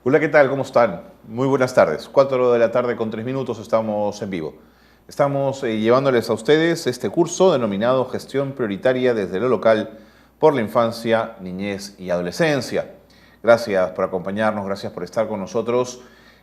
Hola, ¿qué tal? ¿Cómo están? Muy buenas tardes. 4 de la tarde con 3 minutos estamos en vivo. Estamos llevándoles a ustedes este curso denominado Gestión Prioritaria desde lo local por la infancia, niñez y adolescencia. Gracias por acompañarnos, gracias por estar con nosotros.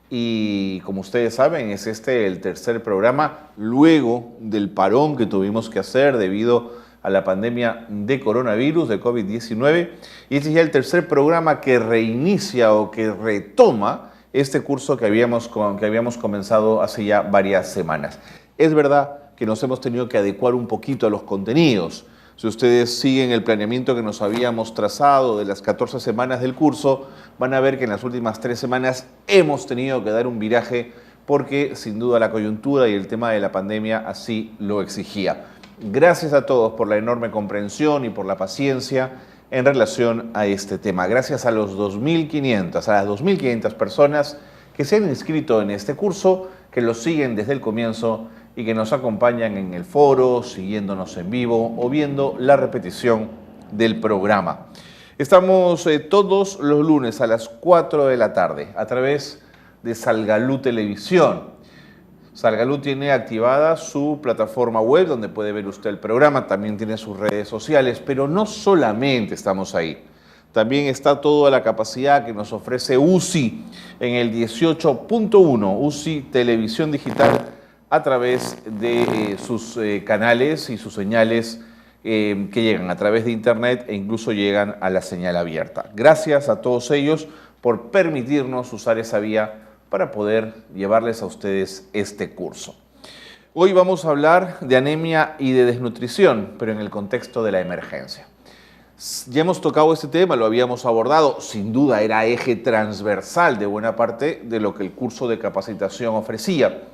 Y como ustedes saben, es este el tercer programa luego del parón que tuvimos que hacer debido a la pandemia de coronavirus, de COVID-19. Y este es ya el tercer programa que reinicia o que retoma este curso que habíamos comenzado hace ya varias semanas. Es verdad que nos hemos tenido que adecuar un poquito a los contenidos. Si ustedes siguen el planeamiento que nos habíamos trazado de las 14 semanas del curso, van a ver que en las últimas 3 semanas hemos tenido que dar un viraje porque sin duda la coyuntura y el tema de la pandemia así lo exigía. Gracias a todos por la enorme comprensión y por la paciencia en relación a este tema. Gracias a las 2.500 personas que se han inscrito en este curso, que lo siguen desde el comienzo y que nos acompañan en el foro, siguiéndonos en vivo o viendo la repetición del programa. Estamos todos los lunes a las 4 de la tarde a través de Salgalú Televisión. Salgalú tiene activada su plataforma web donde puede ver usted el programa, también tiene sus redes sociales, pero no solamente estamos ahí. También está toda la capacidad que nos ofrece UCI en el 18.1, UCI Televisión Digital, a través de sus canales y sus señales que llegan a través de internet e incluso llegan a la señal abierta. Gracias a todos ellos por permitirnos usar esa vía para poder llevarles a ustedes este curso. Hoy vamos a hablar de anemia y de desnutrición, pero en el contexto de la emergencia. Ya hemos tocado este tema, lo habíamos abordado, sin duda era eje transversal de buena parte de lo que el curso de capacitación ofrecía.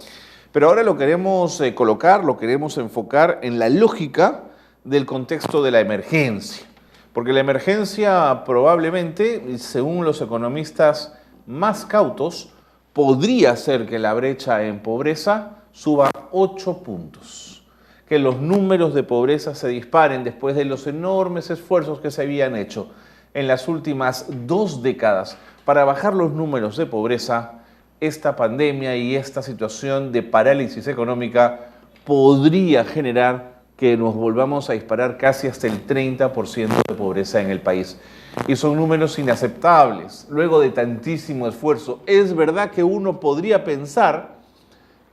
Pero ahora lo queremos colocar, lo queremos enfocar en la lógica del contexto de la emergencia. Porque la emergencia probablemente, según los economistas más cautos, podría ser que la brecha en pobreza suba 8 puntos. Que los números de pobreza se disparen después de los enormes esfuerzos que se habían hecho en las últimas 2 décadas para bajar los números de pobreza. Esta pandemia y esta situación de parálisis económica podría generar que nos volvamos a disparar casi hasta el 30% de pobreza en el país. Y son números inaceptables, luego de tantísimo esfuerzo. Es verdad que uno podría pensar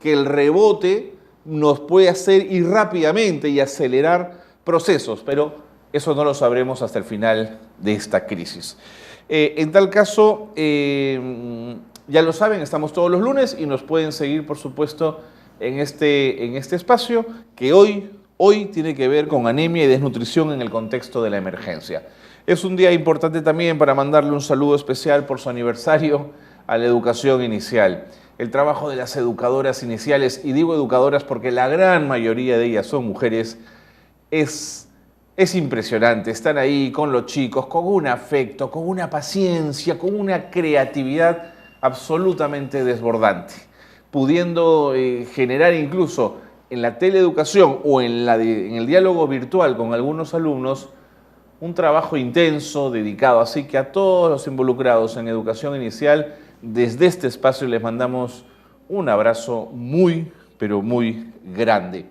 que el rebote nos puede hacer ir rápidamente y acelerar procesos, pero eso no lo sabremos hasta el final de esta crisis. En tal caso, ya lo saben, estamos todos los lunes y nos pueden seguir, por supuesto, en este espacio que hoy tiene que ver con anemia y desnutrición en el contexto de la emergencia. Es un día importante también para mandarle un saludo especial por su aniversario a la educación inicial. El trabajo de las educadoras iniciales, y digo educadoras porque la gran mayoría de ellas son mujeres, es impresionante. Están ahí con los chicos, con un afecto, con una paciencia, con una creatividad absolutamente desbordante, pudiendo generar incluso en la teleeducación o en el diálogo virtual con algunos alumnos un trabajo intenso, dedicado. Así que a todos los involucrados en educación inicial, desde este espacio les mandamos un abrazo muy, pero muy grande.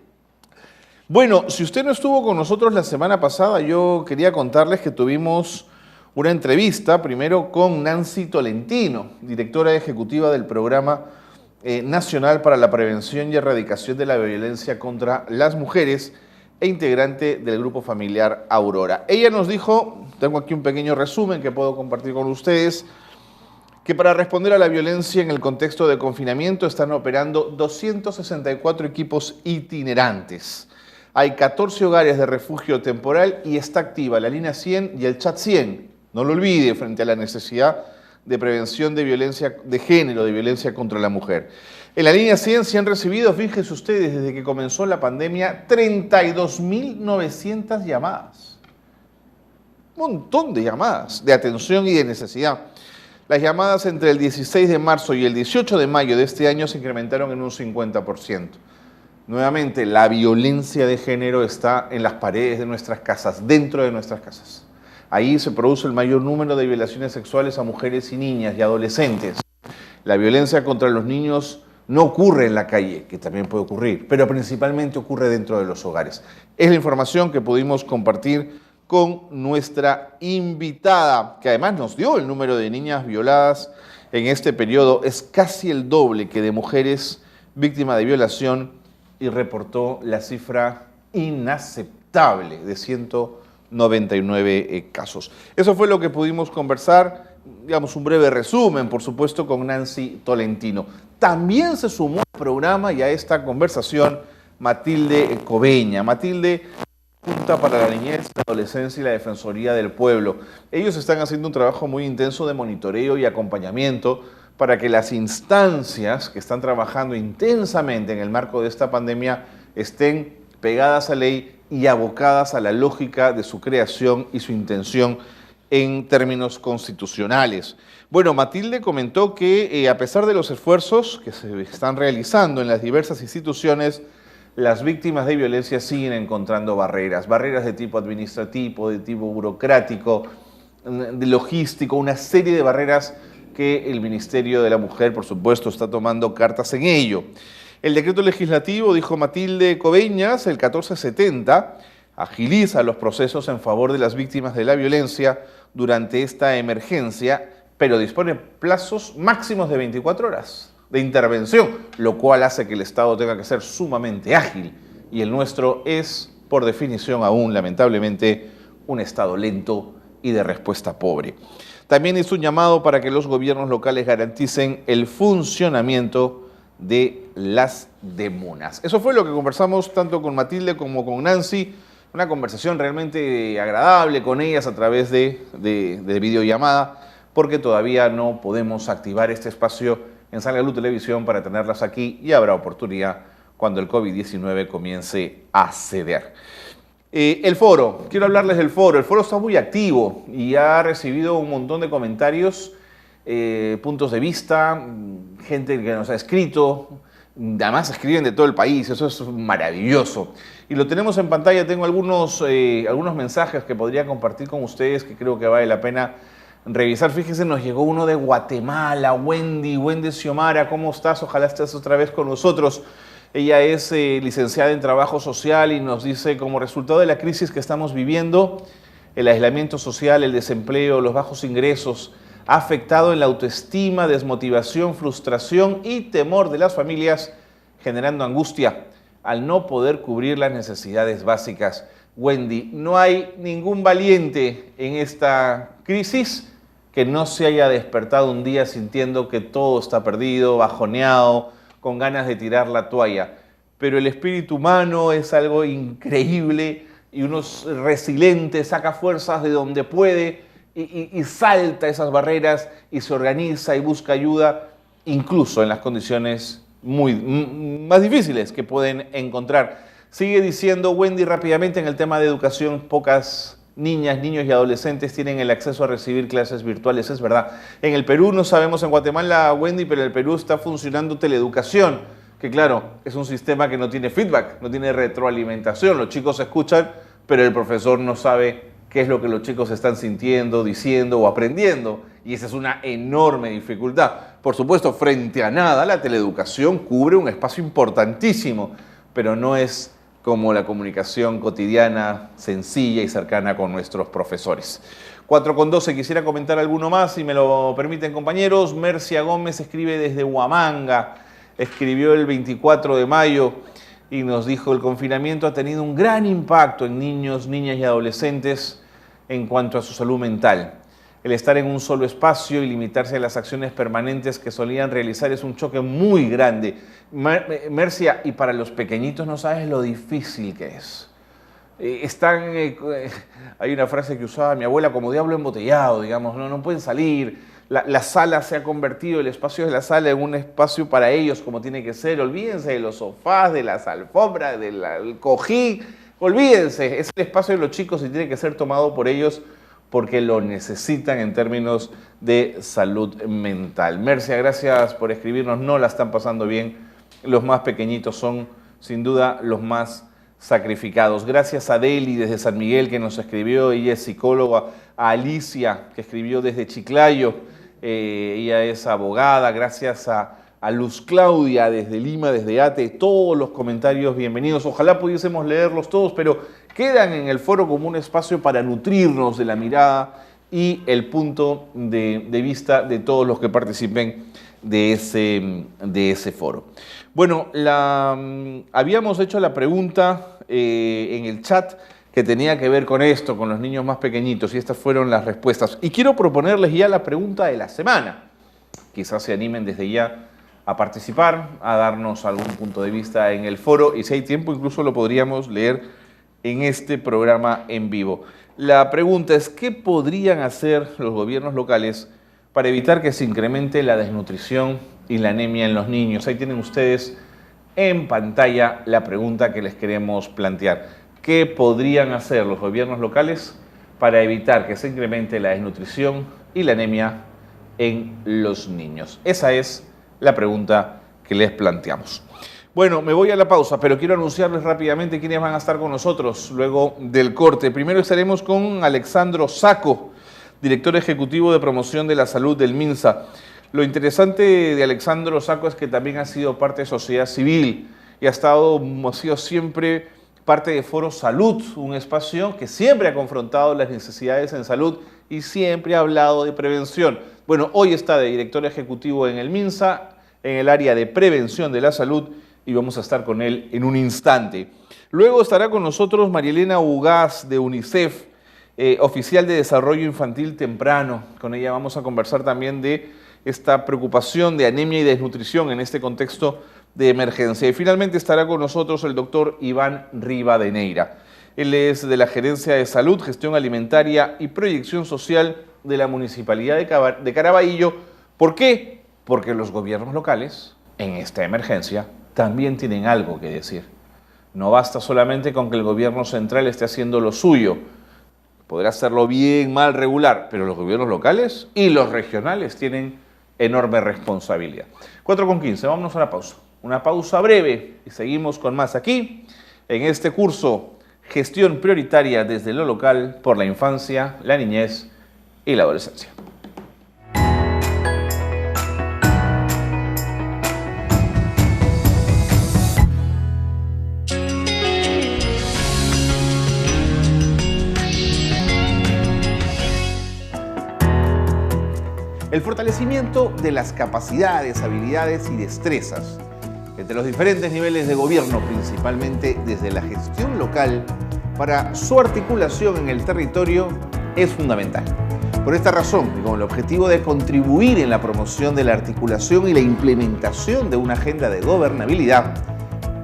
Bueno, si usted no estuvo con nosotros la semana pasada, yo quería contarles que tuvimos una entrevista primero con Nancy Tolentino, directora ejecutiva del Programa Nacional para la Prevención y Erradicación de la Violencia contra las Mujeres e integrante del Grupo Familiar Aurora. Ella nos dijo, tengo aquí un pequeño resumen que puedo compartir con ustedes, que para responder a la violencia en el contexto de confinamiento están operando 264 equipos itinerantes. Hay 14 hogares de refugio temporal y está activa la línea 100 y el chat 100. No lo olvide, frente a la necesidad de prevención de violencia de género, de violencia contra la mujer. En la línea 100 se han recibido, fíjense ustedes, desde que comenzó la pandemia, 32.900 llamadas. Un montón de llamadas de atención y de necesidad. Las llamadas entre el 16 de marzo y el 18 de mayo de este año se incrementaron en un 50%. Nuevamente, la violencia de género está en las paredes de nuestras casas, dentro de nuestras casas. Ahí se produce el mayor número de violaciones sexuales a mujeres y niñas y adolescentes. La violencia contra los niños no ocurre en la calle, que también puede ocurrir, pero principalmente ocurre dentro de los hogares. Es la información que pudimos compartir con nuestra invitada, que además nos dio el número de niñas violadas en este periodo. Es casi el doble que de mujeres víctimas de violación y reportó la cifra inaceptable de 199 casos. Eso fue lo que pudimos conversar, digamos un breve resumen, por supuesto, con Nancy Tolentino. También se sumó al programa y a esta conversación Matilde Cobeña. Matilde, Junta para la Niñez, la Adolescencia y la Defensoría del Pueblo. Ellos están haciendo un trabajo muy intenso de monitoreo y acompañamiento para que las instancias que están trabajando intensamente en el marco de esta pandemia estén pegadas a ley y abocadas a la lógica de su creación y su intención en términos constitucionales. Bueno, Matilde comentó que a pesar de los esfuerzos que se están realizando en las diversas instituciones, las víctimas de violencia siguen encontrando barreras de tipo administrativo, de tipo burocrático, de logístico, una serie de barreras que el Ministerio de la Mujer, por supuesto, está tomando cartas en ello. El decreto legislativo, dijo Matilde Cobeñas, el 1470, agiliza los procesos en favor de las víctimas de la violencia durante esta emergencia, pero dispone plazos máximos de 24 horas de intervención, lo cual hace que el Estado tenga que ser sumamente ágil. Y el nuestro es, por definición aún, lamentablemente, un Estado lento y de respuesta pobre. También hizo un llamado para que los gobiernos locales garanticen el funcionamiento de las demunas. Eso fue lo que conversamos tanto con Matilde como con Nancy. Una conversación realmente agradable con ellas a través de videollamada, porque todavía no podemos activar este espacio en Salga Luz Televisión para tenerlas aquí y habrá oportunidad cuando el COVID-19 comience a ceder. El foro, quiero hablarles del foro. El foro está muy activo y ha recibido un montón de comentarios, puntos de vista, gente que nos ha escrito. Además escriben de todo el país, eso es maravilloso. Y lo tenemos en pantalla, tengo algunos mensajes que podría compartir con ustedes que creo que vale la pena revisar. Fíjense, nos llegó uno de Guatemala, Wendy Xiomara, ¿cómo estás? Ojalá estés otra vez con nosotros. Ella es licenciada en Trabajo Social y nos dice, como resultado de la crisis que estamos viviendo, el aislamiento social, el desempleo, los bajos ingresos, ha afectado en la autoestima, desmotivación, frustración y temor de las familias, generando angustia al no poder cubrir las necesidades básicas. Wendy, no hay ningún valiente en esta crisis que no se haya despertado un día sintiendo que todo está perdido, bajoneado, con ganas de tirar la toalla. Pero el espíritu humano es algo increíble y uno es resiliente, saca fuerzas de donde puede y salta esas barreras y se organiza y busca ayuda, incluso en las condiciones más difíciles que pueden encontrar. Sigue diciendo Wendy rápidamente en el tema de educación, pocas niñas, niños y adolescentes tienen el acceso a recibir clases virtuales, es verdad. En el Perú, no sabemos en Guatemala, Wendy, pero en el Perú está funcionando teleeducación, que claro, es un sistema que no tiene feedback, no tiene retroalimentación. Los chicos escuchan, pero el profesor no sabe qué es lo que los chicos están sintiendo, diciendo o aprendiendo. Y esa es una enorme dificultad. Por supuesto, frente a nada, la teleeducación cubre un espacio importantísimo, pero no es como la comunicación cotidiana, sencilla y cercana con nuestros profesores. 4:12, quisiera comentar alguno más, si me lo permiten, compañeros. Mercia Gómez escribe desde Huamanga, escribió el 24 de mayo y nos dijo: el confinamiento ha tenido un gran impacto en niños, niñas y adolescentes en cuanto a su salud mental. El estar en un solo espacio y limitarse a las acciones permanentes que solían realizar es un choque muy grande. Mercia, y para los pequeñitos no sabes lo difícil que es. Hay una frase que usaba mi abuela, como diablo embotellado, digamos, no pueden salir. La sala se ha convertido, el espacio de la sala, en un espacio para ellos como tiene que ser. Olvídense de los sofás, de las alfombras, del cojín. Olvídense, es el espacio de los chicos y tiene que ser tomado por ellos porque lo necesitan en términos de salud mental. Mercia, gracias por escribirnos. No la están pasando bien. Los más pequeñitos son, sin duda, los más sacrificados. Gracias a Deli desde San Miguel que nos escribió, ella es psicóloga, a Alicia que escribió desde Chiclayo, ella es abogada, gracias a Luz Claudia desde Lima, desde ATE, todos los comentarios bienvenidos. Ojalá pudiésemos leerlos todos, pero quedan en el foro como un espacio para nutrirnos de la mirada y el punto de vista de todos los que participen de ese foro. Bueno, habíamos hecho la pregunta en el chat que tenía que ver con esto, con los niños más pequeñitos, y estas fueron las respuestas. Y quiero proponerles ya la pregunta de la semana. Quizás se animen desde ya a participar, a darnos algún punto de vista en el foro, y si hay tiempo incluso lo podríamos leer en este programa en vivo. La pregunta es, ¿qué podrían hacer los gobiernos locales para evitar que se incremente la desnutrición y la anemia en los niños? Ahí tienen ustedes en pantalla la pregunta que les queremos plantear. ¿Qué podrían hacer los gobiernos locales para evitar que se incremente la desnutrición y la anemia en los niños? Esa es la pregunta que les planteamos. Bueno, me voy a la pausa, pero quiero anunciarles rápidamente quiénes van a estar con nosotros luego del corte. Primero estaremos con Alexandro Saco, director ejecutivo de promoción de la salud del MINSA. Lo interesante de Alexandro Saco es que también ha sido parte de sociedad civil y ha sido siempre parte de Foro Salud, un espacio que siempre ha confrontado las necesidades en salud y siempre ha hablado de prevención. Bueno, hoy está de director ejecutivo en el MINSA, en el área de prevención de la salud, y vamos a estar con él en un instante. Luego estará con nosotros Marielena Ugaz de UNICEF, oficial de Desarrollo Infantil Temprano. Con ella vamos a conversar también de esta preocupación de anemia y desnutrición en este contexto de emergencia. Y finalmente estará con nosotros el doctor Iván Rivadeneira. Él es de la Gerencia de Salud, Gestión Alimentaria y Proyección Social de la Municipalidad de Caraballo. ¿Por qué? Porque los gobiernos locales, en esta emergencia, también tienen algo que decir. No basta solamente con que el gobierno central esté haciendo lo suyo. Podrá hacerlo bien, mal, regular, pero los gobiernos locales y los regionales tienen enorme responsabilidad. 4:15, vámonos a la pausa. Una pausa breve y seguimos con más aquí, en este curso Gestión Prioritaria desde lo Local por la Infancia, la Niñez y la Adolescencia. El fortalecimiento de las capacidades, habilidades y destrezas entre los diferentes niveles de gobierno, principalmente desde la gestión local, para su articulación en el territorio es fundamental. Por esta razón, y con el objetivo de contribuir en la promoción de la articulación y la implementación de una agenda de gobernabilidad,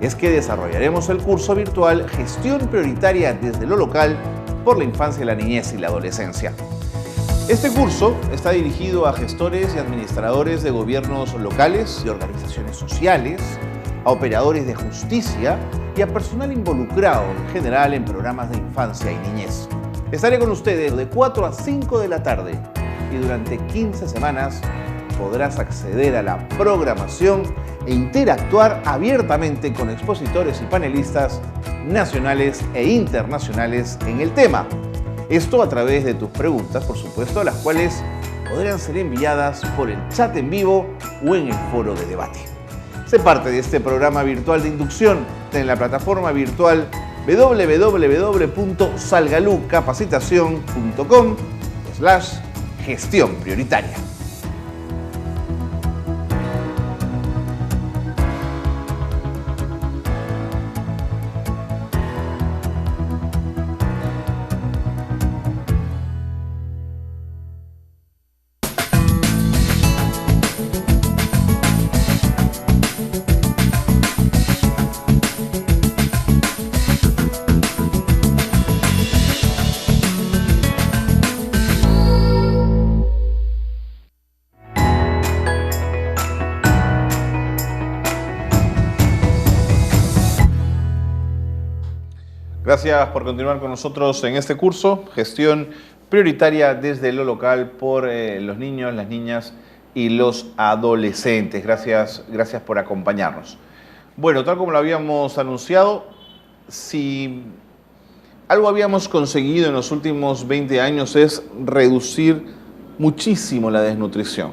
es que desarrollaremos el curso virtual Gestión Prioritaria desde lo Local por la Infancia, la Niñez y la Adolescencia. Este curso está dirigido a gestores y administradores de gobiernos locales y organizaciones sociales, a operadores de justicia y a personal involucrado en general en programas de infancia y niñez. Estaré con ustedes de 4 a 5 de la tarde y durante 15 semanas podrás acceder a la programación e interactuar abiertamente con expositores y panelistas nacionales e internacionales en el tema. Esto a través de tus preguntas, por supuesto, las cuales podrán ser enviadas por el chat en vivo o en el foro de debate. Sé parte de este programa virtual de inducción en la plataforma virtual www.salgalucapacitacion.com/gestión prioritaria. Gracias por continuar con nosotros en este curso, Gestión Prioritaria desde lo Local por los niños, las niñas y los adolescentes. Gracias por acompañarnos. Bueno, tal como lo habíamos anunciado, Si algo habíamos conseguido en los últimos 20 años es reducir muchísimo la desnutrición.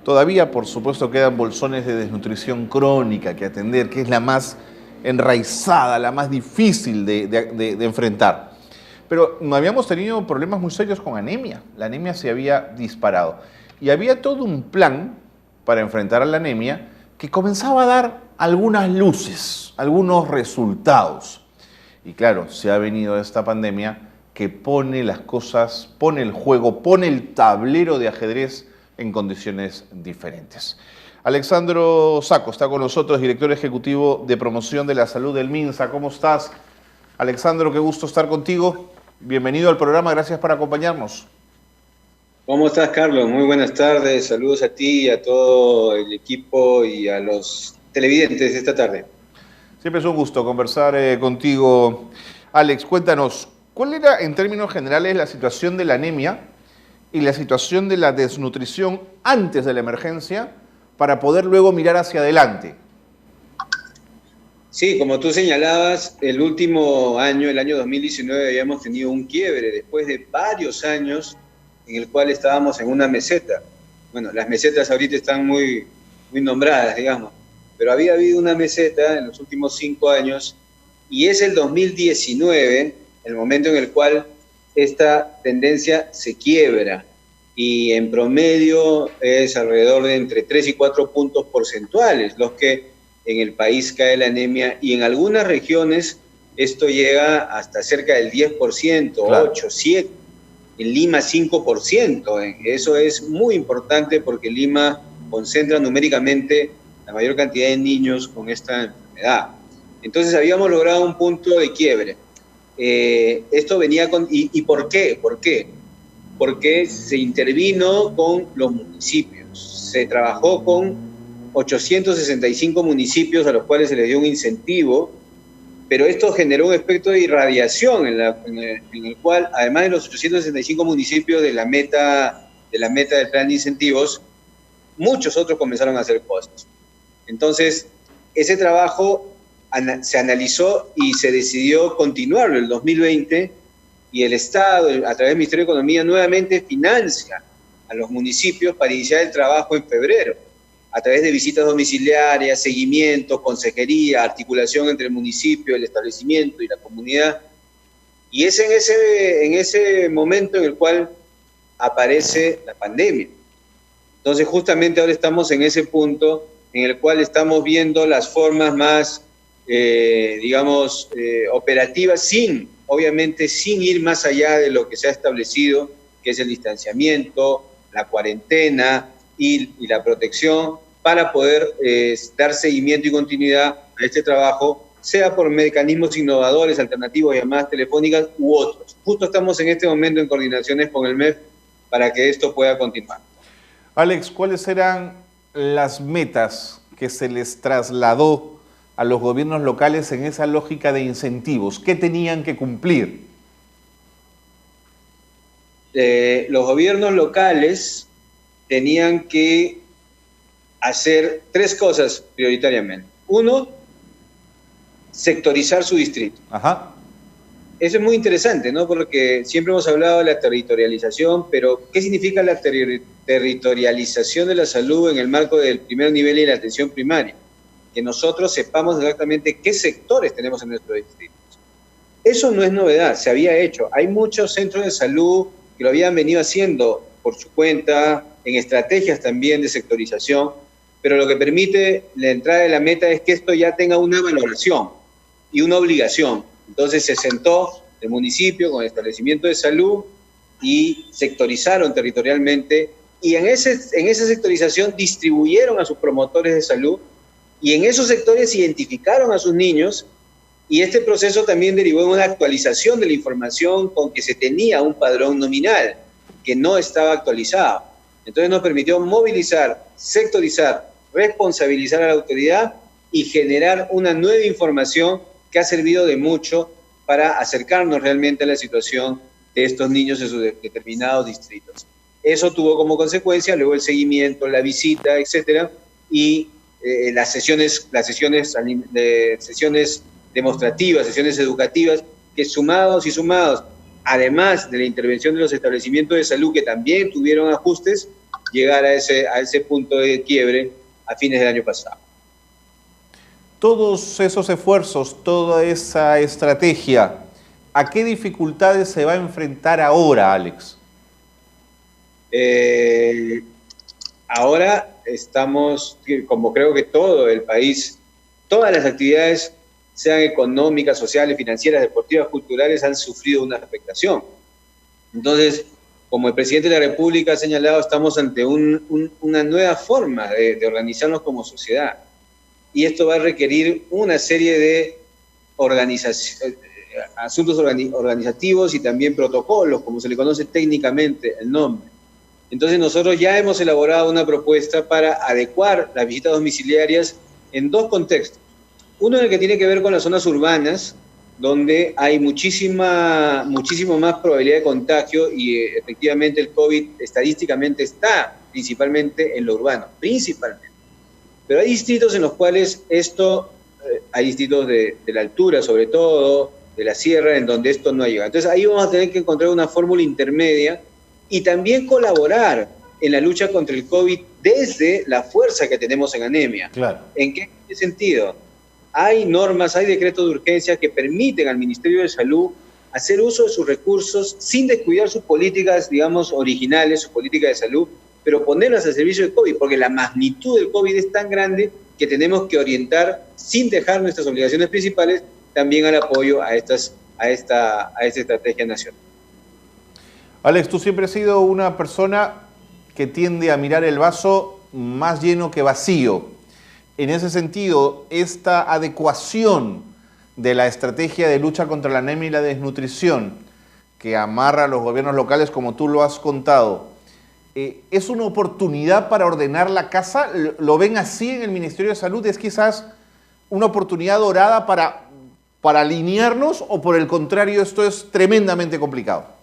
Todavía, por supuesto, quedan bolsones de desnutrición crónica que atender, que es la más enraizada, la más difícil de enfrentar. Pero no habíamos tenido problemas muy serios con anemia. La anemia se había disparado. Y había todo un plan para enfrentar a la anemia que comenzaba a dar algunas luces, algunos resultados. Y claro, se ha venido esta pandemia que pone las cosas, pone el juego, pone el tablero de ajedrez en condiciones diferentes. Alexandro Saco está con nosotros, director ejecutivo de promoción de la salud del MINSA. ¿Cómo estás? Alexandro, qué gusto estar contigo. Bienvenido al programa, gracias por acompañarnos. ¿Cómo estás, Carlos? Muy buenas tardes, saludos a ti, a todo el equipo y a los televidentes esta tarde. Siempre es un gusto conversar contigo. Alex, cuéntanos, ¿cuál era en términos generales la situación de la anemia y la situación de la desnutrición antes de la emergencia para poder luego mirar hacia adelante? Sí, como tú señalabas, el último año, el año 2019, habíamos tenido un quiebre después de varios años en el cual estábamos en una meseta. Bueno, las mesetas ahorita están muy nombradas, digamos, pero había habido una meseta en los últimos 5 años y es el 2019 el momento en el cual esta tendencia se quiebra y en promedio es alrededor de entre 3 y 4 puntos porcentuales los que en el país cae la anemia y en algunas regiones esto llega hasta cerca del 10%, claro. 8, 7, en Lima 5%. Eso es muy importante porque Lima concentra numéricamente la mayor cantidad de niños con esta enfermedad. Entonces habíamos logrado un punto de quiebre. Esto venía con... ¿Y por qué? ¿Por qué? Porque se intervino con los municipios. Se trabajó con 865 municipios a los cuales se les dio un incentivo, pero esto generó un efecto de irradiación en el cual, además de los 865 municipios de la meta del plan de incentivos, muchos otros comenzaron a hacer cosas. Entonces, ese trabajo se analizó y se decidió continuarlo en el 2020 y el Estado, a través del Ministerio de Economía, nuevamente financia a los municipios para iniciar el trabajo en febrero, a través de visitas domiciliarias, seguimiento, consejería, articulación entre el municipio, el establecimiento y la comunidad. Y es en ese momento en el cual aparece la pandemia. Entonces, justamente ahora estamos en ese punto en el cual estamos viendo las formas más, operativas, obviamente sin ir más allá de lo que se ha establecido, que es el distanciamiento, la cuarentena y la protección, para poder dar seguimiento y continuidad a este trabajo, sea por mecanismos innovadores, alternativos, llamadas telefónicas u otros. Justo estamos en este momento en coordinaciones con el MEF para que esto pueda continuar. Alex, ¿cuáles eran las metas que se les trasladó a los gobiernos locales en esa lógica de incentivos? ¿Qué tenían que cumplir? Los gobiernos locales tenían que hacer 3 cosas prioritariamente. 1, sectorizar su distrito. Ajá. Eso es muy interesante, ¿no? Porque siempre hemos hablado de la territorialización, pero ¿qué significa la territorialización de la salud en el marco del primer nivel y la atención primaria? Que nosotros sepamos exactamente qué sectores tenemos en nuestros distritos. Eso no es novedad, se había hecho. Hay muchos centros de salud que lo habían venido haciendo por su cuenta, en estrategias también de sectorización, pero lo que permite la entrada de la meta es que esto ya tenga una valoración y una obligación. Entonces se sentó el municipio con el establecimiento de salud y sectorizaron territorialmente y en esa sectorización distribuyeron a sus promotores de salud y en esos sectores identificaron a sus niños y este proceso también derivó en una actualización de la información con que se tenía un padrón nominal que no estaba actualizado. Entonces nos permitió movilizar, sectorizar, responsabilizar a la autoridad y generar una nueva información que ha servido de mucho para acercarnos realmente a la situación de estos niños en sus determinados distritos. Eso tuvo como consecuencia luego el seguimiento, la visita, etcétera, y las sesiones demostrativas, sesiones educativas, que sumados, además de la intervención de los establecimientos de salud que también tuvieron ajustes, llegar a ese punto de quiebre a fines del año pasado. Todos esos esfuerzos, toda esa estrategia, ¿a qué dificultades se va a enfrentar ahora, Alex? Ahora estamos, como creo que todo el país, todas las actividades, sean económicas, sociales, financieras, deportivas, culturales, han sufrido una afectación. Entonces, como el presidente de la República ha señalado, estamos ante una nueva forma de organizarnos como sociedad. Y esto va a requerir una serie de asuntos organizativos y también protocolos, como se le conoce técnicamente el nombre. Entonces nosotros ya hemos elaborado una propuesta para adecuar las visitas domiciliarias en dos contextos. Uno en el que tiene que ver con las zonas urbanas, donde hay muchísimo más probabilidad de contagio y efectivamente el COVID estadísticamente está principalmente en lo urbano, principalmente. Pero hay distritos en los cuales hay distritos de la altura sobre todo, de la sierra, en donde esto no ha llegado. Entonces ahí vamos a tener que encontrar una fórmula intermedia y también colaborar en la lucha contra el COVID desde la fuerza que tenemos en anemia. Claro. ¿En qué sentido? Hay normas, hay decretos de urgencia que permiten al Ministerio de Salud hacer uso de sus recursos sin descuidar sus políticas, digamos, originales, su política de salud, pero ponerlas al servicio del COVID, porque la magnitud del COVID es tan grande que tenemos que orientar, sin dejar nuestras obligaciones principales, también al apoyo a esta estrategia nacional. Alex, tú siempre has sido una persona que tiende a mirar el vaso más lleno que vacío. En ese sentido, esta adecuación de la estrategia de lucha contra la anemia y la desnutrición que amarra a los gobiernos locales, como tú lo has contado, ¿es una oportunidad para ordenar la casa? ¿Lo ven así en el Ministerio de Salud? ¿Es quizás una oportunidad dorada para alinearnos o por el contrario esto es tremendamente complicado?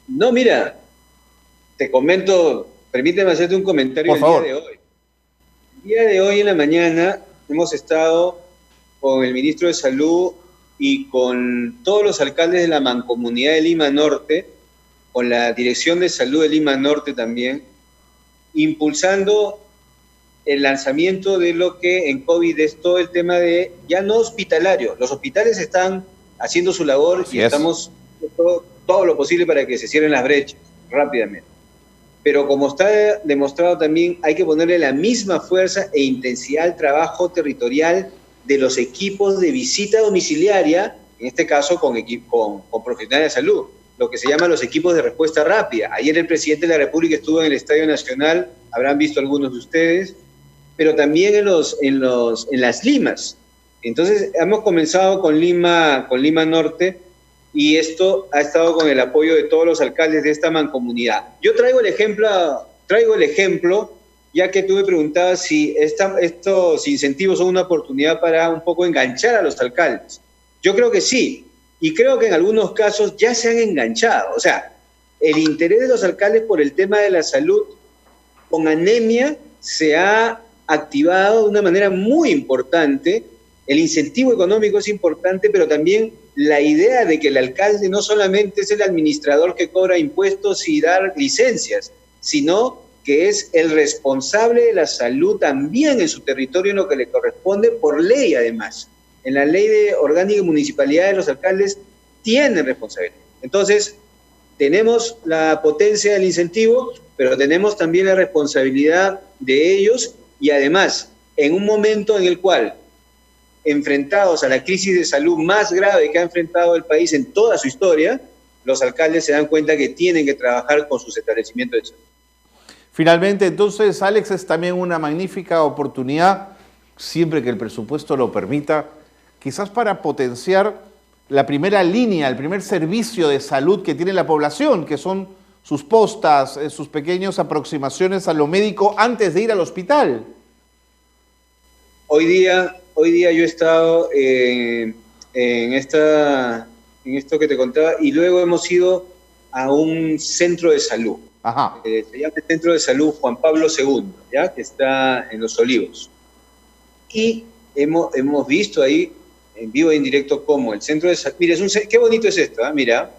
No, mira, te comento, permíteme hacerte un comentario por favor. Día de hoy. El día de hoy en la mañana hemos estado con el ministro de Salud y con todos los alcaldes de la Mancomunidad de Lima Norte, con la Dirección de Salud de Lima Norte también, impulsando el lanzamiento de lo que en COVID es todo el tema de, ya no hospitalario, los hospitales están haciendo su labor y estamos haciendo todo lo posible para que se cierren las brechas rápidamente. Pero como está demostrado también, hay que ponerle la misma fuerza e intensidad al trabajo territorial de los equipos de visita domiciliaria, en este caso con profesionales de salud, lo que se llama los equipos de respuesta rápida. Ayer el presidente de la República estuvo en el Estadio Nacional, habrán visto algunos de ustedes, pero también en las Limas. Entonces hemos comenzado con Lima Norte, y esto ha estado con el apoyo de todos los alcaldes de esta mancomunidad. Yo traigo el ejemplo, ya que tú me preguntabas si estos incentivos son una oportunidad para un poco enganchar a los alcaldes. Yo creo que sí, y creo que en algunos casos ya se han enganchado. O sea, el interés de los alcaldes por el tema de la salud con anemia se ha activado de una manera muy importante. El incentivo económico es importante, pero también la idea de que el alcalde no solamente es el administrador que cobra impuestos y dar licencias, sino que es el responsable de la salud también en su territorio, en lo que le corresponde por ley además. En la ley de orgánica y municipalidad, los alcaldes tienen responsabilidad. Entonces, tenemos la potencia del incentivo, pero tenemos también la responsabilidad de ellos y además, en un momento en el cual enfrentados a la crisis de salud más grave que ha enfrentado el país en toda su historia, los alcaldes se dan cuenta que tienen que trabajar con sus establecimientos de salud. Finalmente, entonces, Alex, es también una magnífica oportunidad, siempre que el presupuesto lo permita, quizás para potenciar la primera línea, el primer servicio de salud que tiene la población, que son sus postas, sus pequeñas aproximaciones a lo médico antes de ir al hospital. Hoy día yo he estado en esto que te contaba y luego hemos ido a un centro de salud. Ajá. Se llama el Centro de Salud Juan Pablo II, ¿ya? Que está en Los Olivos. Y hemos visto ahí en vivo e en directo cómo el centro de salud, mira, qué bonito es esto, ¿eh? Mira,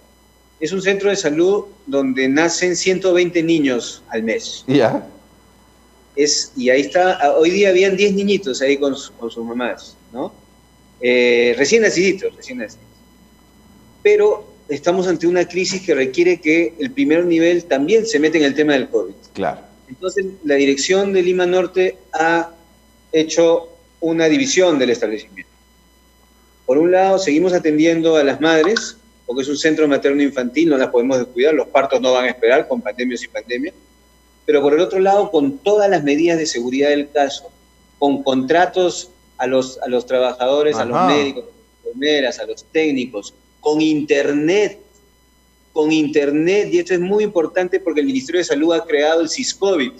es un centro de salud donde nacen 120 niños al mes. Ya. Y ahí está, hoy día habían 10 niñitos ahí con sus mamás, ¿no? Recién naciditos. Pero estamos ante una crisis que requiere que el primer nivel también se meta en el tema del COVID. Claro. Entonces, la dirección de Lima Norte ha hecho una división del establecimiento. Por un lado, seguimos atendiendo a las madres, porque es un centro materno-infantil, no las podemos descuidar, los partos no van a esperar, con pandemia o sin pandemia. Pero por el otro lado, con todas las medidas de seguridad del caso, con contratos a los trabajadores, a los médicos, a las enfermeras, a los técnicos, con internet, y esto es muy importante porque el Ministerio de Salud ha creado el SISCOVID.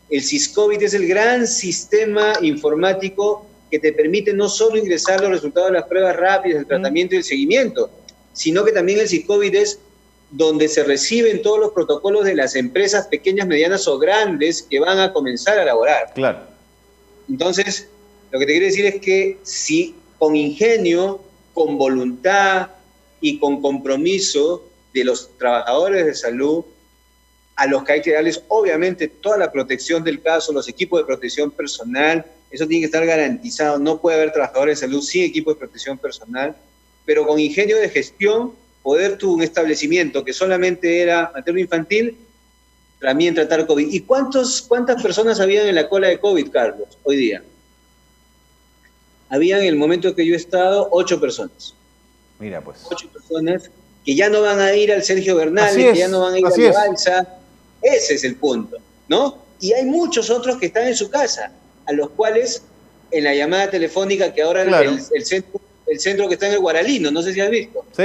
El SISCOVID es el gran sistema informático que te permite no solo ingresar los resultados de las pruebas rápidas, el tratamiento y el seguimiento, sino que también el SISCOVID es donde se reciben todos los protocolos de las empresas pequeñas, medianas o grandes que van a comenzar a elaborar. Claro. Entonces, lo que te quiero decir es que si con ingenio, con voluntad y con compromiso de los trabajadores de salud, a los que hay que darles obviamente toda la protección del caso, los equipos de protección personal, eso tiene que estar garantizado, no puede haber trabajadores de salud sin equipo de protección personal, pero con ingenio de gestión, poder tu un establecimiento que solamente era materno-infantil, también tratar COVID. ¿Y cuántas personas habían en la cola de COVID, Carlos, hoy día? Habían en el momento que yo he estado 8 personas. Mira, pues. 8 personas que ya no van a ir al Sergio Bernal, que ya no van a ir a la Balsa. Ese es el punto, ¿no? Y hay muchos otros que están en su casa, a los cuales en la llamada telefónica que ahora claro. el centro que está en el Guaralino, no sé si has visto. Sí.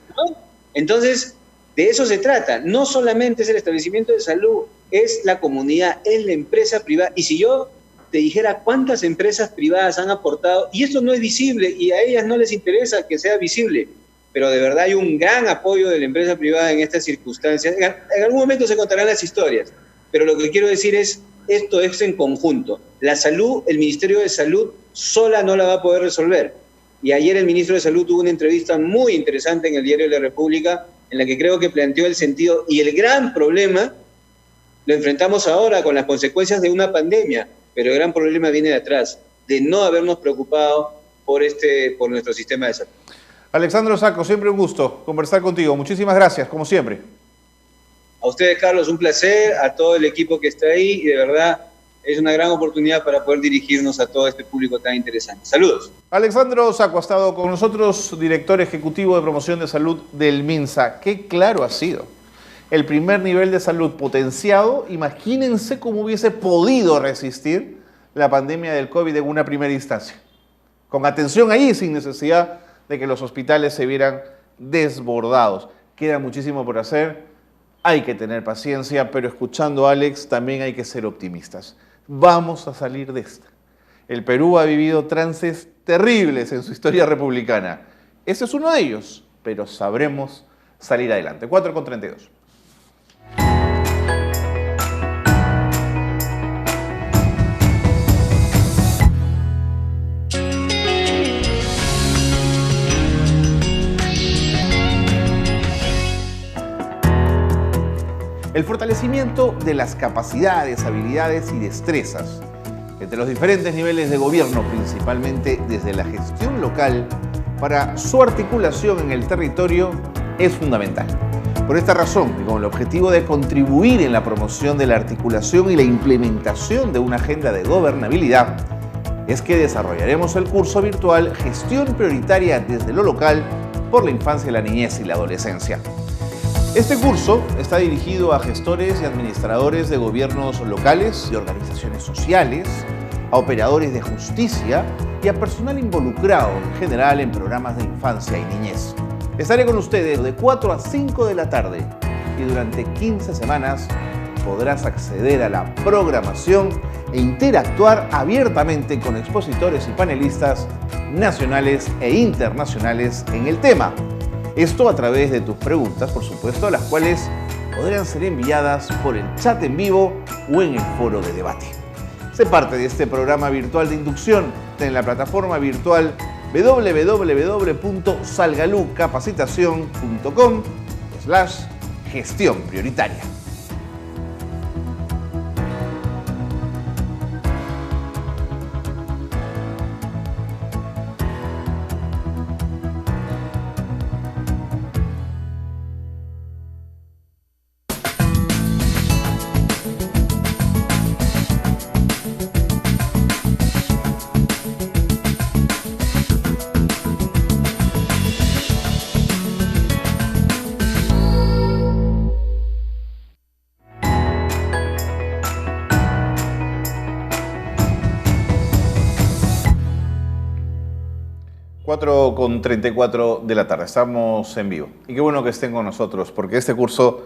¿No? Entonces, de eso se trata. No solamente es el establecimiento de salud, es la comunidad, es la empresa privada. Y si yo te dijera cuántas empresas privadas han aportado, y esto no es visible, y a ellas no les interesa que sea visible, pero de verdad hay un gran apoyo de la empresa privada en estas circunstancias. En algún momento se contarán las historias, pero lo que quiero decir es, esto es en conjunto. La salud, el Ministerio de Salud sola no la va a poder resolver. Y ayer el ministro de Salud tuvo una entrevista muy interesante en el Diario de la República, en la que creo que planteó el sentido, y el gran problema lo enfrentamos ahora con las consecuencias de una pandemia, pero el gran problema viene de atrás, de no habernos preocupado por nuestro sistema de salud. Alexandro Sacco, siempre un gusto conversar contigo. Muchísimas gracias, como siempre. A ustedes, Carlos, un placer, a todo el equipo que está ahí, y de verdad es una gran oportunidad para poder dirigirnos a todo este público tan interesante. Saludos. Alexandro Sacco ha estado con nosotros, director ejecutivo de promoción de salud del MINSA. Qué claro ha sido. El primer nivel de salud potenciado, imagínense cómo hubiese podido resistir la pandemia del COVID en una primera instancia. Con atención ahí, sin necesidad de que los hospitales se vieran desbordados. Queda muchísimo por hacer, hay que tener paciencia, pero escuchando a Alex también hay que ser optimistas. Vamos a salir de esta. El Perú ha vivido trances terribles en su historia republicana. Ese es uno de ellos, pero sabremos salir adelante. 4:32. El fortalecimiento de las capacidades, habilidades y destrezas entre los diferentes niveles de gobierno, principalmente desde la gestión local, para su articulación en el territorio es fundamental. Por esta razón, y con el objetivo de contribuir en la promoción de la articulación y la implementación de una agenda de gobernabilidad, es que desarrollaremos el curso virtual Gestión Prioritaria desde lo local por la infancia, la niñez y la adolescencia. Este curso está dirigido a gestores y administradores de gobiernos locales y organizaciones sociales, a operadores de justicia y a personal involucrado en general en programas de infancia y niñez. Estaré con ustedes de 4 a 5 de la tarde y durante 15 semanas podrás acceder a la programación e interactuar abiertamente con expositores y panelistas nacionales e internacionales en el tema. Esto a través de tus preguntas, por supuesto, las cuales podrán ser enviadas por el chat en vivo o en el foro de debate. Sé parte de este programa virtual de inducción en la plataforma virtual www.salgalucapacitacion.com/gestión prioritaria. Con 34 de la tarde, estamos en vivo. Y qué bueno que estén con nosotros, porque este curso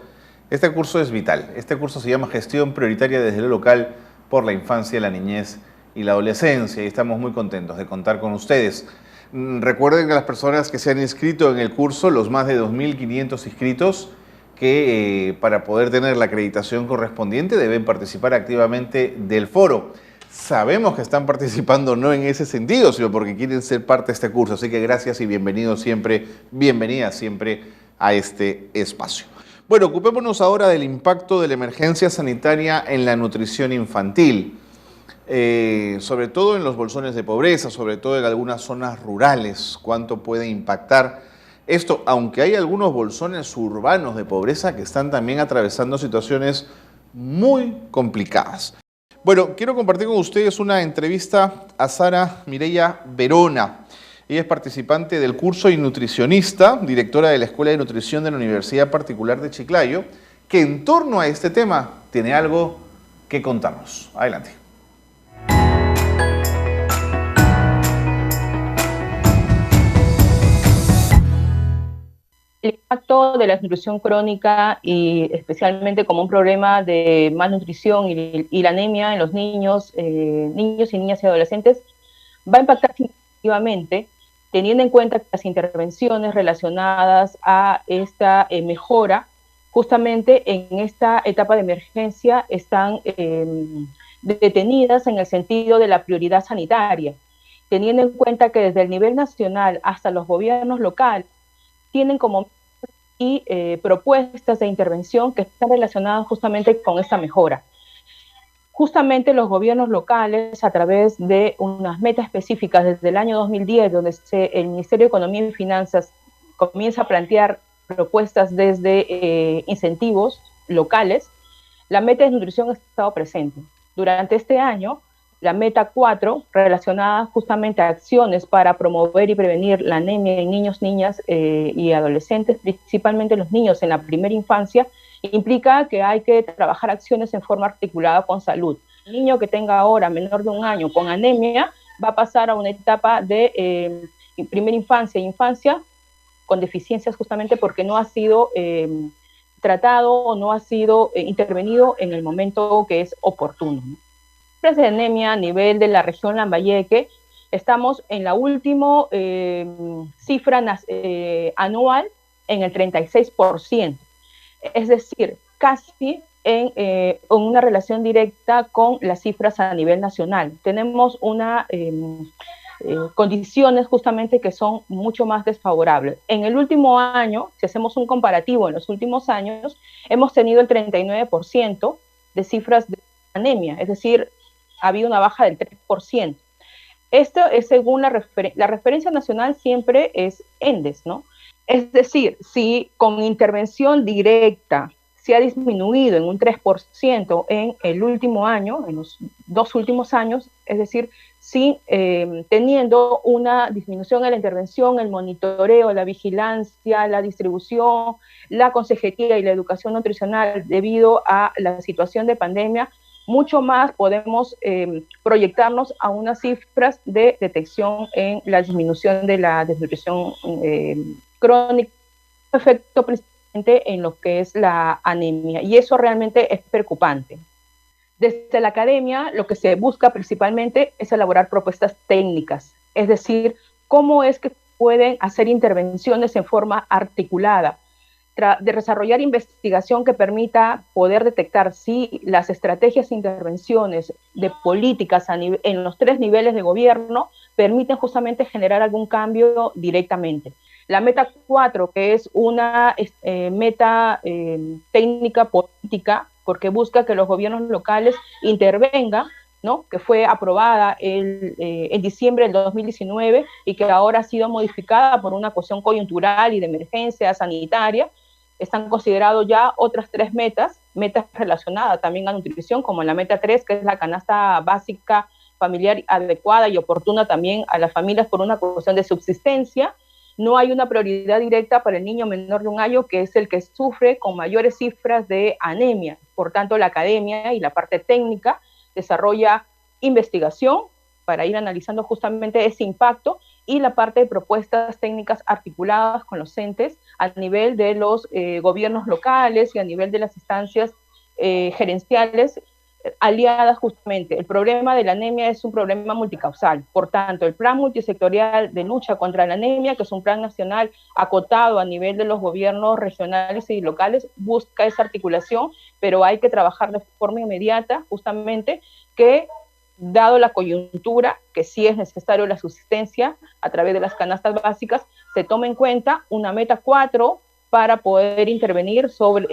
es vital. Este curso se llama Gestión Prioritaria desde lo Local por la Infancia, la Niñez y la Adolescencia. Y estamos muy contentos de contar con ustedes. Recuerden que las personas que se han inscrito en el curso, los más de 2.500 inscritos, que para poder tener la acreditación correspondiente deben participar activamente del foro. Sabemos que están participando no en ese sentido, sino porque quieren ser parte de este curso. Así que gracias y bienvenidos siempre, bienvenidas siempre a este espacio. Bueno, ocupémonos ahora del impacto de la emergencia sanitaria en la nutrición infantil. Sobre todo en los bolsones de pobreza, sobre todo en algunas zonas rurales. ¿Cuánto puede impactar esto? Aunque hay algunos bolsones urbanos de pobreza que están también atravesando situaciones muy complicadas. Bueno, quiero compartir con ustedes una entrevista a Sara Mireya Verona. Ella es participante del curso y nutricionista, directora de la Escuela de Nutrición de la Universidad Particular de Chiclayo, que en torno a este tema tiene algo que contarnos. Adelante. El impacto de la desnutrición crónica y especialmente como un problema de malnutrición y la anemia en los niños y niñas y adolescentes va a impactar significativamente, teniendo en cuenta que las intervenciones relacionadas a esta mejora, justamente en esta etapa de emergencia, están detenidas en el sentido de la prioridad sanitaria, teniendo en cuenta que desde el nivel nacional hasta los gobiernos locales tienen como propuestas de intervención que están relacionadas justamente con esta mejora. Justamente los gobiernos locales, a través de unas metas específicas desde el año 2010, donde el Ministerio de Economía y Finanzas comienza a plantear propuestas desde incentivos locales, la meta de nutrición ha estado presente. Durante este año, la meta 4, relacionada justamente a acciones para promover y prevenir la anemia en niños, niñas y adolescentes, principalmente los niños en la primera infancia, implica que hay que trabajar acciones en forma articulada con salud. El niño que tenga ahora menor de 1 año con anemia va a pasar a una etapa de primera infancia e infancia con deficiencias justamente porque no ha sido tratado o no ha sido intervenido en el momento que es oportuno, ¿no? De anemia a nivel de la región Lambayeque, estamos en la última cifra anual en el 36%, es decir, casi en una relación directa con las cifras a nivel nacional. Tenemos condiciones justamente que son mucho más desfavorables. En el último año, si hacemos un comparativo en los últimos años, hemos tenido el 39% de cifras de anemia, es decir, ha habido una baja del 3%. Esto es según la referencia nacional siempre es ENDES, ¿no? Es decir, si con intervención directa se ha disminuido en un 3% en el último año, en los 2 últimos años, es decir, sí teniendo una disminución en la intervención, el monitoreo, la vigilancia, la distribución, la consejería y la educación nutricional debido a la situación de pandemia, mucho más podemos proyectarnos a unas cifras de detección en la disminución de la desnutrición crónica, efecto precisamente en lo que es la anemia, y eso realmente es preocupante. Desde la academia, lo que se busca principalmente es elaborar propuestas técnicas, es decir, cómo es que pueden hacer intervenciones en forma articulada, de desarrollar investigación que permita poder detectar si las estrategias e intervenciones de políticas en los 3 niveles de gobierno permiten justamente generar algún cambio directamente. La meta 4, que es una meta técnica política, porque busca que los gobiernos locales intervengan, ¿no? Que fue aprobada en diciembre del 2019 y que ahora ha sido modificada por una cuestión coyuntural y de emergencia sanitaria. Están considerados ya otras 3 metas relacionadas también a nutrición, como la meta 3, que es la canasta básica familiar adecuada y oportuna también a las familias por una cuestión de subsistencia. No hay una prioridad directa para el niño menor de 1 año, que es el que sufre con mayores cifras de anemia. Por tanto, la academia y la parte técnica desarrolla investigación para ir analizando justamente ese impacto y la parte de propuestas técnicas articuladas con los entes a nivel de los gobiernos locales y a nivel de las instancias gerenciales aliadas justamente. El problema de la anemia es un problema multicausal. Por tanto, el plan multisectorial de lucha contra la anemia, que es un plan nacional acotado a nivel de los gobiernos regionales y locales, busca esa articulación, pero hay que trabajar de forma inmediata justamente que, dado la coyuntura, que sí es necesario la subsistencia a través de las canastas básicas, se tome en cuenta una meta 4 para poder intervenir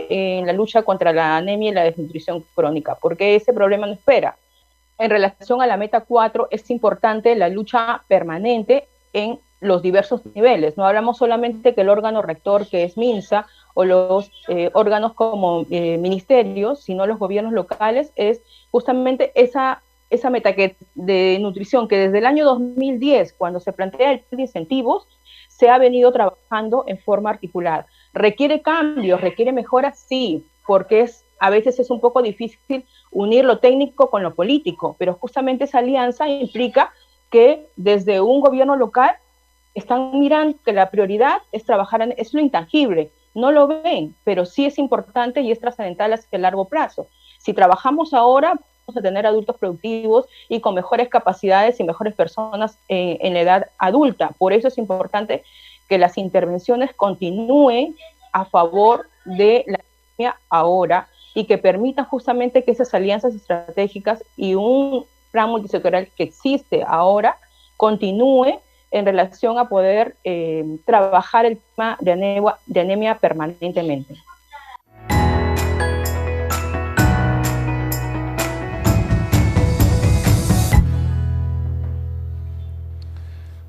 en la lucha contra la anemia y la desnutrición crónica, porque ese problema no espera. En relación a la meta 4, es importante la lucha permanente en los diversos niveles. No hablamos solamente que el órgano rector, que es MINSA, o los órganos como ministerios, sino los gobiernos locales, es justamente esa meta de nutrición que desde el año 2010, cuando se plantea el plan de incentivos, se ha venido trabajando en forma articulada. ¿Requiere cambios? ¿Requiere mejoras? Sí, porque a veces es un poco difícil unir lo técnico con lo político, pero justamente esa alianza implica que desde un gobierno local están mirando que la prioridad es trabajar es lo intangible, no lo ven, pero sí es importante y es trascendental hacia el largo plazo. Si trabajamos ahora, vamos a tener adultos productivos y con mejores capacidades y mejores personas en la edad adulta. Por eso es importante que las intervenciones continúen a favor de la economía ahora y que permitan justamente que esas alianzas estratégicas y un plan multisectorial que existe ahora continúe en relación a poder trabajar el tema de anemia permanentemente.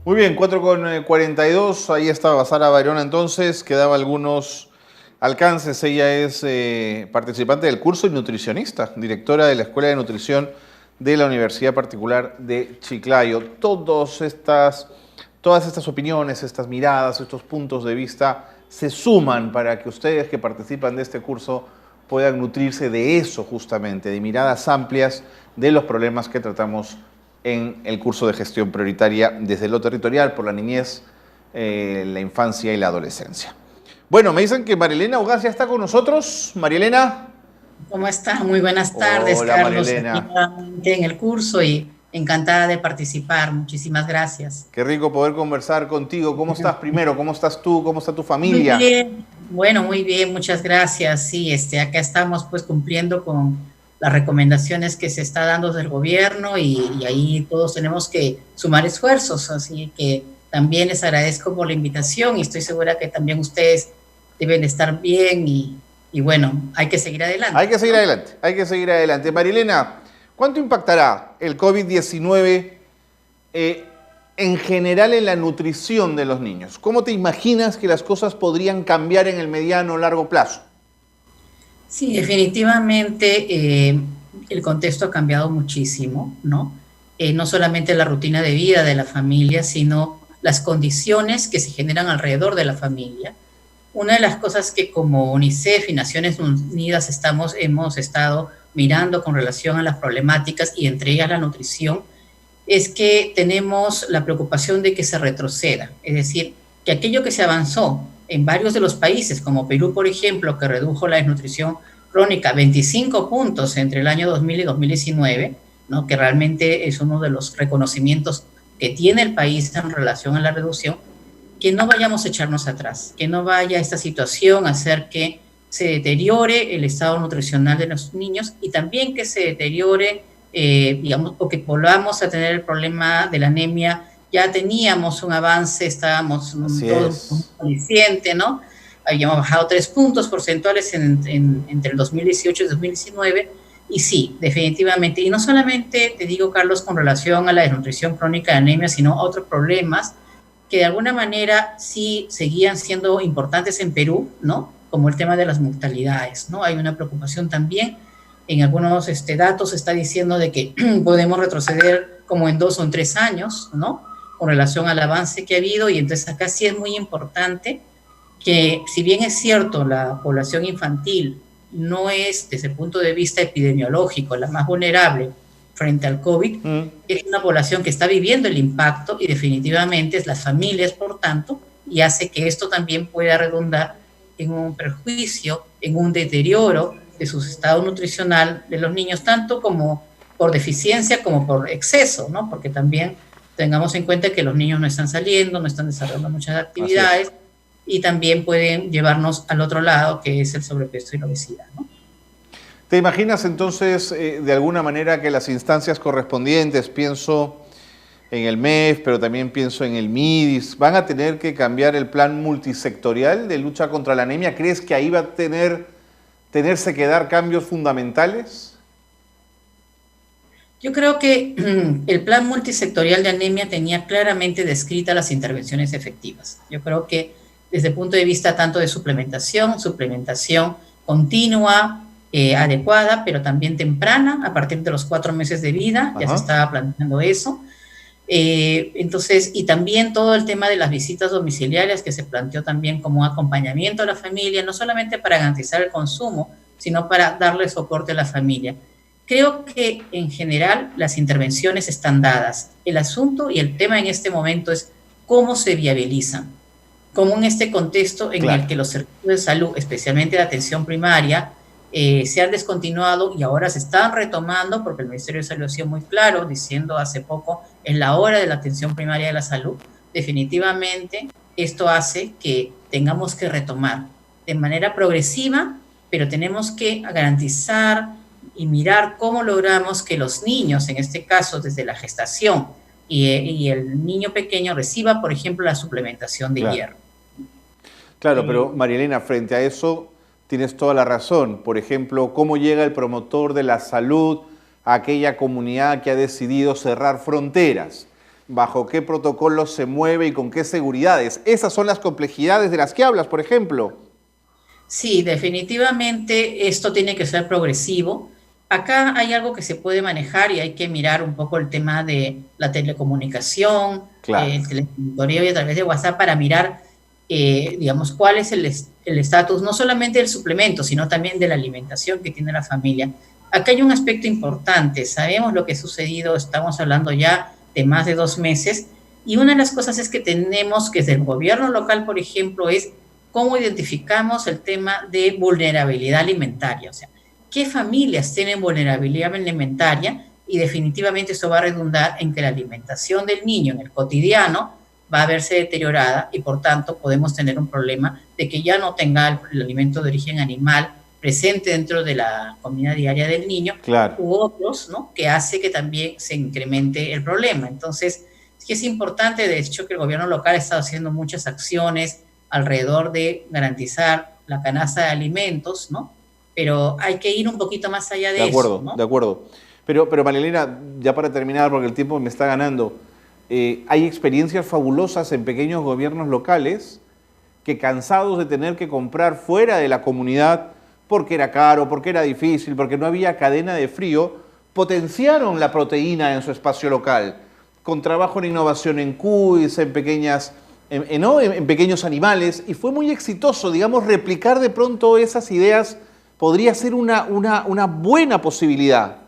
Muy bien, 4:42, ahí estaba Sara Bayrona entonces, que daba algunos alcances. Ella es participante del curso y nutricionista, directora de la Escuela de Nutrición de la Universidad Particular de Chiclayo. Todas estas opiniones, estas miradas, estos puntos de vista se suman para que ustedes que participan de este curso puedan nutrirse de eso justamente, de miradas amplias de los problemas que tratamos en el curso de gestión prioritaria desde lo territorial por la niñez, la infancia y la adolescencia. Bueno, me dicen que Marielena Ugaz ya está con nosotros. Marielena. ¿Cómo está? Muy buenas tardes, hola, Carlos. Marielena. En el curso y encantada de participar. Muchísimas gracias. Qué rico poder conversar contigo. ¿Cómo estás primero? ¿Cómo estás tú? ¿Cómo está tu familia? Muy bien. Bueno, muy bien. Muchas gracias. Sí, acá estamos pues cumpliendo con las recomendaciones que se está dando del gobierno y ahí todos tenemos que sumar esfuerzos. Así que también les agradezco por la invitación y estoy segura que también ustedes deben estar bien y bueno, hay que seguir adelante. Hay que seguir adelante, hay que seguir adelante. Marielena, ¿cuánto impactará el COVID-19 en general en la nutrición de los niños? ¿Cómo te imaginas que las cosas podrían cambiar en el mediano o largo plazo? Sí, definitivamente el contexto ha cambiado muchísimo, ¿no? No solamente la rutina de vida de la familia, sino las condiciones que se generan alrededor de la familia. Una de las cosas que como UNICEF y Naciones Unidas hemos estado mirando con relación a las problemáticas y entre ellas la nutrición, es que tenemos la preocupación de que se retroceda, es decir, que aquello que se avanzó en varios de los países, como Perú, por ejemplo, que redujo la desnutrición crónica 25 puntos entre el año 2000 y 2019, ¿no? Que realmente es uno de los reconocimientos que tiene el país en relación a la reducción, que no vayamos a echarnos atrás, que no vaya esta situación a hacer que se deteriore el estado nutricional de los niños y también que se deteriore, digamos, o que volvamos a tener el problema de la anemia. Ya teníamos un avance, estábamos todos suficiente, ¿no? Habíamos bajado 3 puntos porcentuales entre el 2018 y 2019, y sí, definitivamente, y no solamente, te digo, Carlos, con relación a la desnutrición crónica de anemia, sino a otros problemas que de alguna manera sí seguían siendo importantes en Perú, ¿no? Como el tema de las mortalidades, ¿no? Hay una preocupación también, en algunos datos se está diciendo de que podemos retroceder como en 2 o en 3 años, ¿no? Con relación al avance que ha habido, y entonces acá sí es muy importante que, si bien es cierto, la población infantil no es, desde el punto de vista epidemiológico, la más vulnerable frente al COVID, es una población que está viviendo el impacto, y definitivamente es las familias, por tanto, y hace que esto también pueda redundar en un perjuicio, en un deterioro de su estado nutricional de los niños, tanto como por deficiencia como por exceso, ¿no? Porque también tengamos en cuenta que los niños no están saliendo, no están desarrollando muchas actividades, y también pueden llevarnos al otro lado, que es el sobrepeso y la obesidad, ¿no? ¿Te imaginas entonces, de alguna manera, que las instancias correspondientes, pienso en el MEF, pero también pienso en el MIDIS, van a tener que cambiar el plan multisectorial de lucha contra la anemia? ¿Crees que ahí va a tenerse que dar cambios fundamentales? Yo creo que el plan multisectorial de anemia tenía claramente descritas las intervenciones efectivas. Yo creo que desde el punto de vista tanto de suplementación continua, adecuada, pero también temprana, a partir de los 4 meses de vida, ya se estaba planteando eso. Entonces, y también todo el tema de las visitas domiciliarias, que se planteó también como un acompañamiento a la familia, no solamente para garantizar el consumo, sino para darle soporte a la familia. Creo que en general las intervenciones están dadas. El asunto y el tema en este momento es cómo se viabilizan, como en este contexto en el que los servicios de salud, especialmente de atención primaria, se han descontinuado y ahora se están retomando, porque el Ministerio de Salud ha sido muy claro, diciendo hace poco, es la hora de la atención primaria de la salud. Definitivamente esto hace que tengamos que retomar de manera progresiva, pero tenemos que garantizar y mirar cómo logramos que los niños, en este caso desde la gestación, y el niño pequeño reciba, por ejemplo, la suplementación de hierro. Claro, pero María Elena, frente a eso tienes toda la razón. Por ejemplo, ¿cómo llega el promotor de la salud a aquella comunidad que ha decidido cerrar fronteras? ¿Bajo qué protocolos se mueve y con qué seguridades? Esas son las complejidades de las que hablas, por ejemplo. Sí, definitivamente esto tiene que ser progresivo. Acá hay algo que se puede manejar y hay que mirar un poco el tema de la telecomunicación, el telemonitoreo y a través de WhatsApp para mirar, digamos, cuál es el estatus, no solamente del suplemento, sino también de la alimentación que tiene la familia. Acá hay un aspecto importante, sabemos lo que ha sucedido, estamos hablando ya de más de 2 meses, y una de las cosas es que tenemos que desde el gobierno local, por ejemplo, es cómo identificamos el tema de vulnerabilidad alimentaria, o sea, qué familias tienen vulnerabilidad alimentaria, y definitivamente eso va a redundar en que la alimentación del niño en el cotidiano va a verse deteriorada y por tanto podemos tener un problema de que ya no tenga el alimento de origen animal presente dentro de la comida diaria del niño, u otros, ¿no?, que hace que también se incremente el problema. Entonces, sí es importante, de hecho, que el gobierno local ha estado haciendo muchas acciones alrededor de garantizar la canasta de alimentos, ¿no? Pero hay que ir un poquito más allá de eso, ¿no? De acuerdo. Pero María Elena, ya para terminar, porque el tiempo me está ganando, hay experiencias fabulosas en pequeños gobiernos locales que, cansados de tener que comprar fuera de la comunidad porque era caro, porque era difícil, porque no había cadena de frío, potenciaron la proteína en su espacio local, con trabajo en innovación en cuis, en pequeños animales, y fue muy exitoso. Digamos, replicar de pronto esas ideas podría ser una buena posibilidad.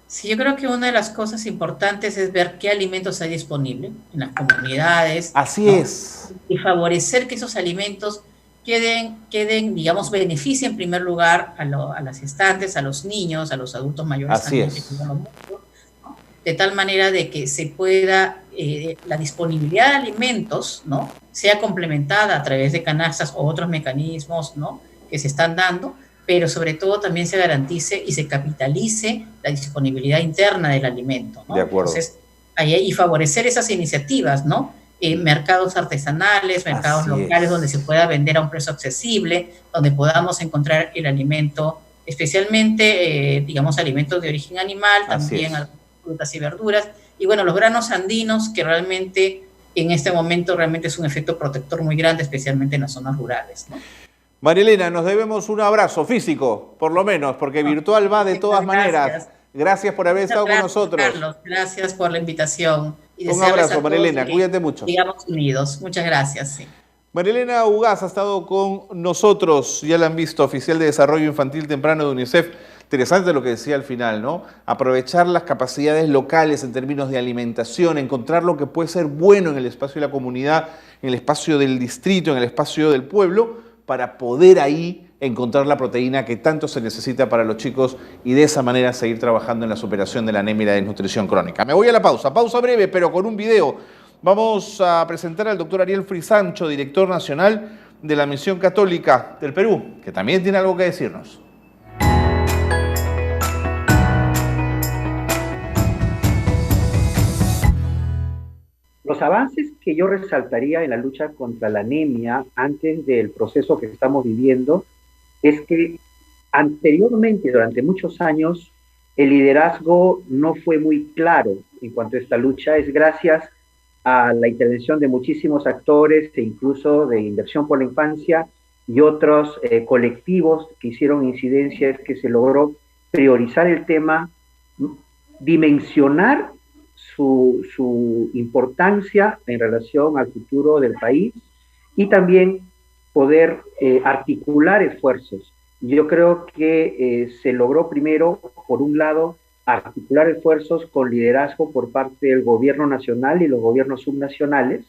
Sí, yo creo que una de las cosas importantes es ver qué alimentos hay disponibles en las comunidades. Así, ¿no? es. Y favorecer que esos alimentos queden, digamos, beneficien en primer lugar a las gestantes, a los niños, a los adultos mayores. Así es. Que cuidan mucho, ¿no? De tal manera de que se pueda la disponibilidad de alimentos, ¿no?, sea complementada a través de canastas o otros mecanismos, ¿no?, que se están dando, pero sobre todo también se garantice y se capitalice la disponibilidad interna del alimento, ¿no? De acuerdo. Entonces, y favorecer esas iniciativas, ¿no? Mercados artesanales, mercados locales donde se pueda vender a un precio accesible, donde podamos encontrar el alimento, especialmente, digamos, alimentos de origen animal, también frutas y verduras, y bueno, los granos andinos, que realmente en este momento realmente es un efecto protector muy grande, especialmente en las zonas rurales, ¿no? María Elena, nos debemos un abrazo físico, por lo menos, porque virtual va de todas maneras. Gracias por haber estado con nosotros. Carlos, gracias por la invitación. Y un abrazo, María Elena, cuídate mucho. Sigamos unidos. Muchas gracias. Sí. María Elena Ugaz ha estado con nosotros, ya la han visto, oficial de Desarrollo Infantil Temprano de UNICEF. Interesante lo que decía al final, ¿no? Aprovechar las capacidades locales en términos de alimentación, encontrar lo que puede ser bueno en el espacio de la comunidad, en el espacio del distrito, en el espacio del pueblo, para poder ahí encontrar la proteína que tanto se necesita para los chicos y de esa manera seguir trabajando en la superación de la anemia y la desnutrición crónica. Me voy a la pausa breve, pero con un video. Vamos a presentar al doctor Ariel Frisancho, director nacional de la Misión Católica del Perú, que también tiene algo que decirnos. Los avances que yo resaltaría en la lucha contra la anemia antes del proceso que estamos viviendo es que anteriormente, durante muchos años, el liderazgo no fue muy claro en cuanto a esta lucha. Es gracias a la intervención de muchísimos actores e incluso de Inversión por la Infancia y otros colectivos que hicieron incidencia, es que se logró priorizar el tema, dimensionar su importancia en relación al futuro del país y también poder articular esfuerzos. Yo creo que se logró primero, por un lado, articular esfuerzos con liderazgo por parte del gobierno nacional y los gobiernos subnacionales,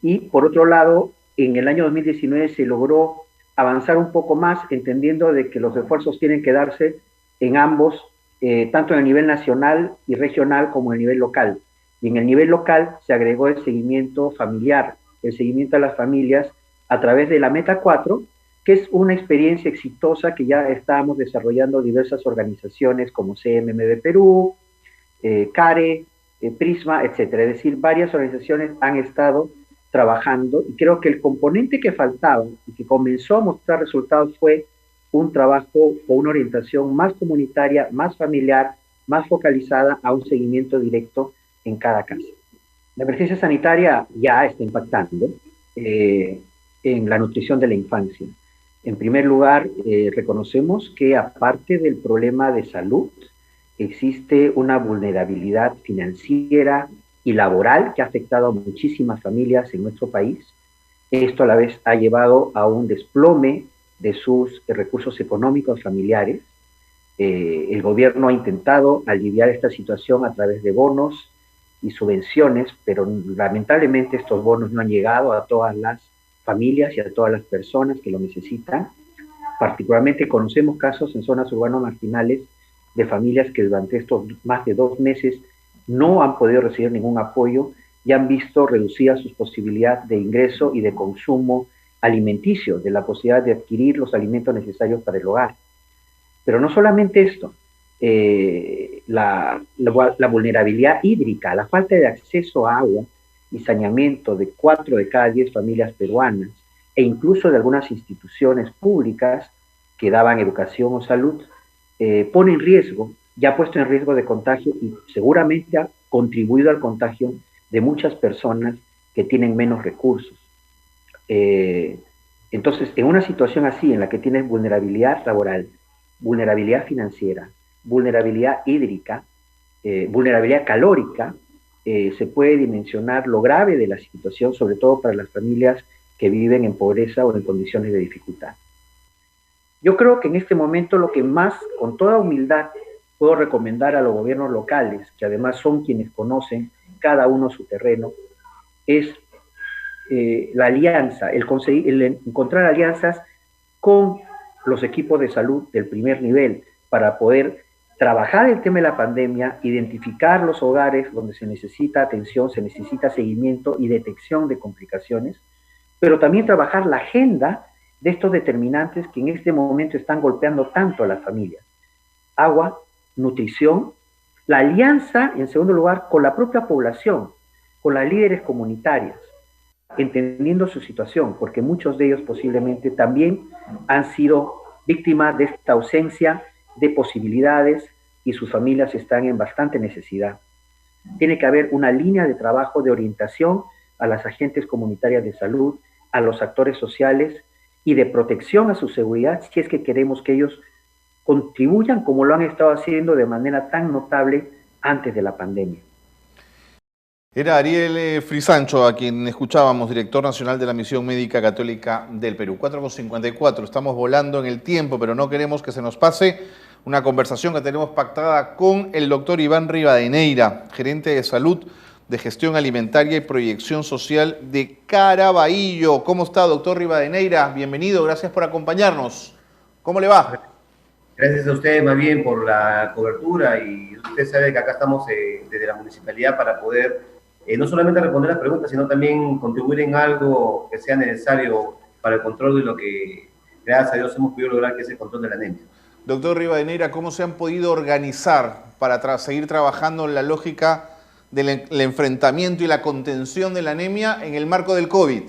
y por otro lado, en el año 2019 se logró avanzar un poco más, entendiendo de que los esfuerzos tienen que darse en ambos, tanto en el nivel nacional y regional como en el nivel local. Y en el nivel local se agregó el seguimiento familiar, el seguimiento a las familias a través de la Meta 4, que es una experiencia exitosa que ya estábamos desarrollando diversas organizaciones como CMMB Perú, CARE, Prisma, etcétera. Es decir, varias organizaciones han estado trabajando y creo que el componente que faltaba y que comenzó a mostrar resultados fue un trabajo o una orientación más comunitaria, más familiar, más focalizada a un seguimiento directo en cada casa. La emergencia sanitaria ya está impactando en la nutrición de la infancia. En primer lugar, reconocemos que aparte del problema de salud, existe una vulnerabilidad financiera y laboral que ha afectado a muchísimas familias en nuestro país. Esto a la vez ha llevado a un desplome de sus recursos económicos familiares. El gobierno ha intentado aliviar esta situación a través de bonos y subvenciones, pero lamentablemente estos bonos no han llegado a todas las familias y a todas las personas que lo necesitan. Particularmente conocemos casos en zonas urbanas marginales de familias que durante estos más de 2 meses no han podido recibir ningún apoyo y han visto reducidas sus posibilidades de ingreso y de consumo alimenticio, de la posibilidad de adquirir los alimentos necesarios para el hogar. Pero no solamente esto, la vulnerabilidad hídrica, la falta de acceso a agua y saneamiento de 4 de cada 10 familias peruanas e incluso de algunas instituciones públicas que daban educación o salud, pone en riesgo, ya ha puesto en riesgo de contagio y seguramente ha contribuido al contagio de muchas personas que tienen menos recursos. Entonces, en una situación así, en la que tienes vulnerabilidad laboral, vulnerabilidad financiera, vulnerabilidad hídrica, vulnerabilidad calórica, se puede dimensionar lo grave de la situación, sobre todo para las familias que viven en pobreza o en condiciones de dificultad. Yo creo que en este momento lo que más, con toda humildad, puedo recomendar a los gobiernos locales, que además son quienes conocen cada uno su terreno, es la alianza, el encontrar alianzas con los equipos de salud del primer nivel para poder trabajar el tema de la pandemia, identificar los hogares donde se necesita atención, se necesita seguimiento y detección de complicaciones, pero también trabajar la agenda de estos determinantes que en este momento están golpeando tanto a las familias. Agua, nutrición, la alianza, en segundo lugar, con la propia población, con las líderes comunitarias, entendiendo su situación, porque muchos de ellos posiblemente también han sido víctimas de esta ausencia de posibilidades y sus familias están en bastante necesidad. Tiene que haber una línea de trabajo de orientación a las agentes comunitarias de salud, a los actores sociales y de protección a su seguridad si es que queremos que ellos contribuyan como lo han estado haciendo de manera tan notable antes de la pandemia. Era Ariel Frisancho, a quien escuchábamos, director nacional de la Misión Médica Católica del Perú. 4:54, estamos volando en el tiempo, pero no queremos que se nos pase una conversación que tenemos pactada con el doctor Iván Rivadeneira, gerente de salud, de gestión alimentaria y proyección social de Caraballo. ¿Cómo está, doctor Rivadeneira? Bienvenido, gracias por acompañarnos. ¿Cómo le va? Gracias a ustedes más bien por la cobertura, y usted sabe que acá estamos desde la municipalidad para poder no solamente responder las preguntas, sino también contribuir en algo que sea necesario para el control de lo que, gracias a Dios, hemos podido lograr, que es el control de la anemia. Doctor Rivadeneira, ¿cómo se han podido organizar para seguir trabajando en la lógica del enfrentamiento y la contención de la anemia en el marco del COVID?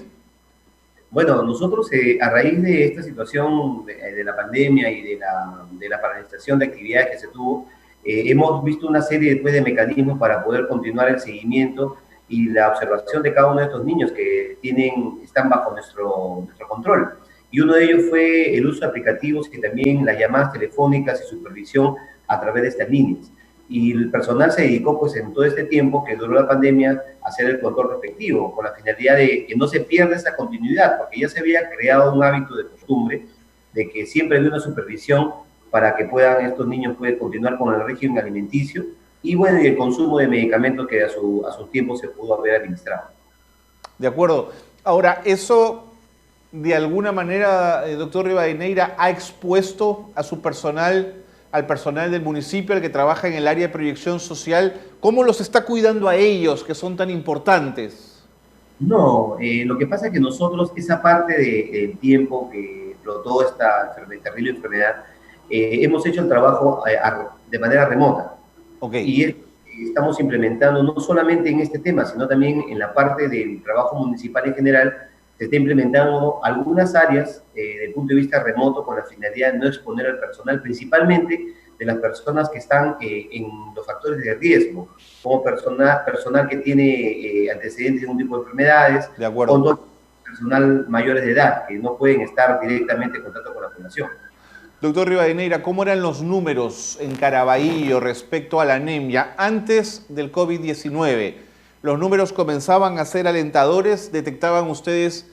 Bueno, nosotros a raíz de esta situación de la pandemia y de la paralización de actividades que se tuvo, hemos visto una serie después de mecanismos para poder continuar el seguimiento y la observación de cada uno de estos niños que están bajo nuestro control. Y uno de ellos fue el uso de aplicativos y también las llamadas telefónicas y supervisión a través de estas líneas. Y el personal se dedicó, pues, en todo este tiempo que duró la pandemia, a hacer el control respectivo, con la finalidad de que no se pierda esa continuidad, porque ya se había creado un hábito de costumbre de que siempre había una supervisión para que estos niños puedan continuar con el régimen alimenticio y, bueno, y el consumo de medicamentos que a su tiempo se pudo haber administrado. De acuerdo. Ahora, eso de alguna manera, doctor Rivadeneira, ha expuesto a su personal, al personal del municipio, al que trabaja en el área de proyección social. ¿Cómo los está cuidando a ellos, que son tan importantes? No, lo que pasa es que nosotros, esa parte del tiempo que explotó esta terrible enfermedad, hemos hecho el trabajo de manera remota. Okay. Y estamos implementando no solamente en este tema, sino también en la parte del trabajo municipal en general. Se está implementando algunas áreas desde el punto de vista remoto con la finalidad de no exponer al personal, principalmente de las personas que están en los factores de riesgo, como personal que tiene antecedentes de un tipo de enfermedades, de acuerdo, o personal mayores de edad, que no pueden estar directamente en contacto con la población. Doctor Rivadeneira, ¿cómo eran los números en Caraballo respecto a la anemia antes del COVID-19? ¿Los números comenzaban a ser alentadores? ¿Detectaban ustedes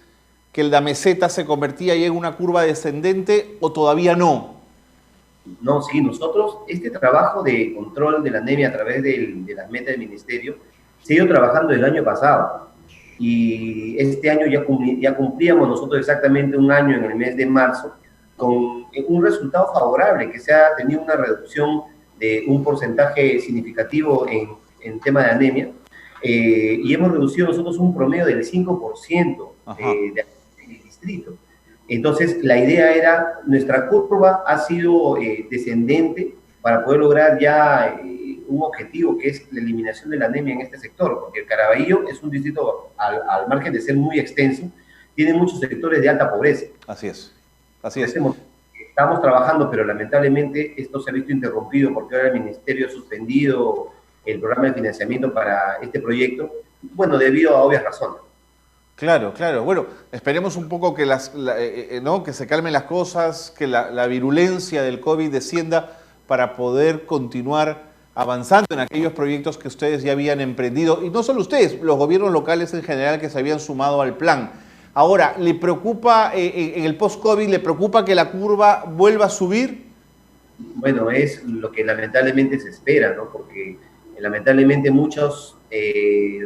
que la meseta se convertía ya en una curva descendente o todavía no? No, sí, nosotros, este trabajo de control de la anemia a través de las metas del ministerio se ha ido trabajando el año pasado. Y este año ya cumplíamos nosotros exactamente un año en el mes de marzo, con un resultado favorable, que se ha tenido una reducción de un porcentaje significativo en tema de anemia, y hemos reducido nosotros un promedio del 5% del distrito. Entonces, la idea era, nuestra curva ha sido descendente para poder lograr ya un objetivo, que es la eliminación de la anemia en este sector, porque el Caraballo es un distrito, al margen de ser muy extenso, tiene muchos sectores de alta pobreza. Así es. Así es. Estamos trabajando, pero lamentablemente esto se ha visto interrumpido porque ahora el ministerio ha suspendido el programa de financiamiento para este proyecto, bueno, debido a obvias razones. Claro, claro. Bueno, esperemos un poco que, que se calmen las cosas, que la virulencia del COVID descienda para poder continuar avanzando en aquellos proyectos que ustedes ya habían emprendido. Y no solo ustedes, los gobiernos locales en general que se habían sumado al plan. Ahora, ¿le preocupa en el post-COVID, le preocupa que la curva vuelva a subir? Bueno, es lo que lamentablemente se espera, ¿no? Porque lamentablemente muchas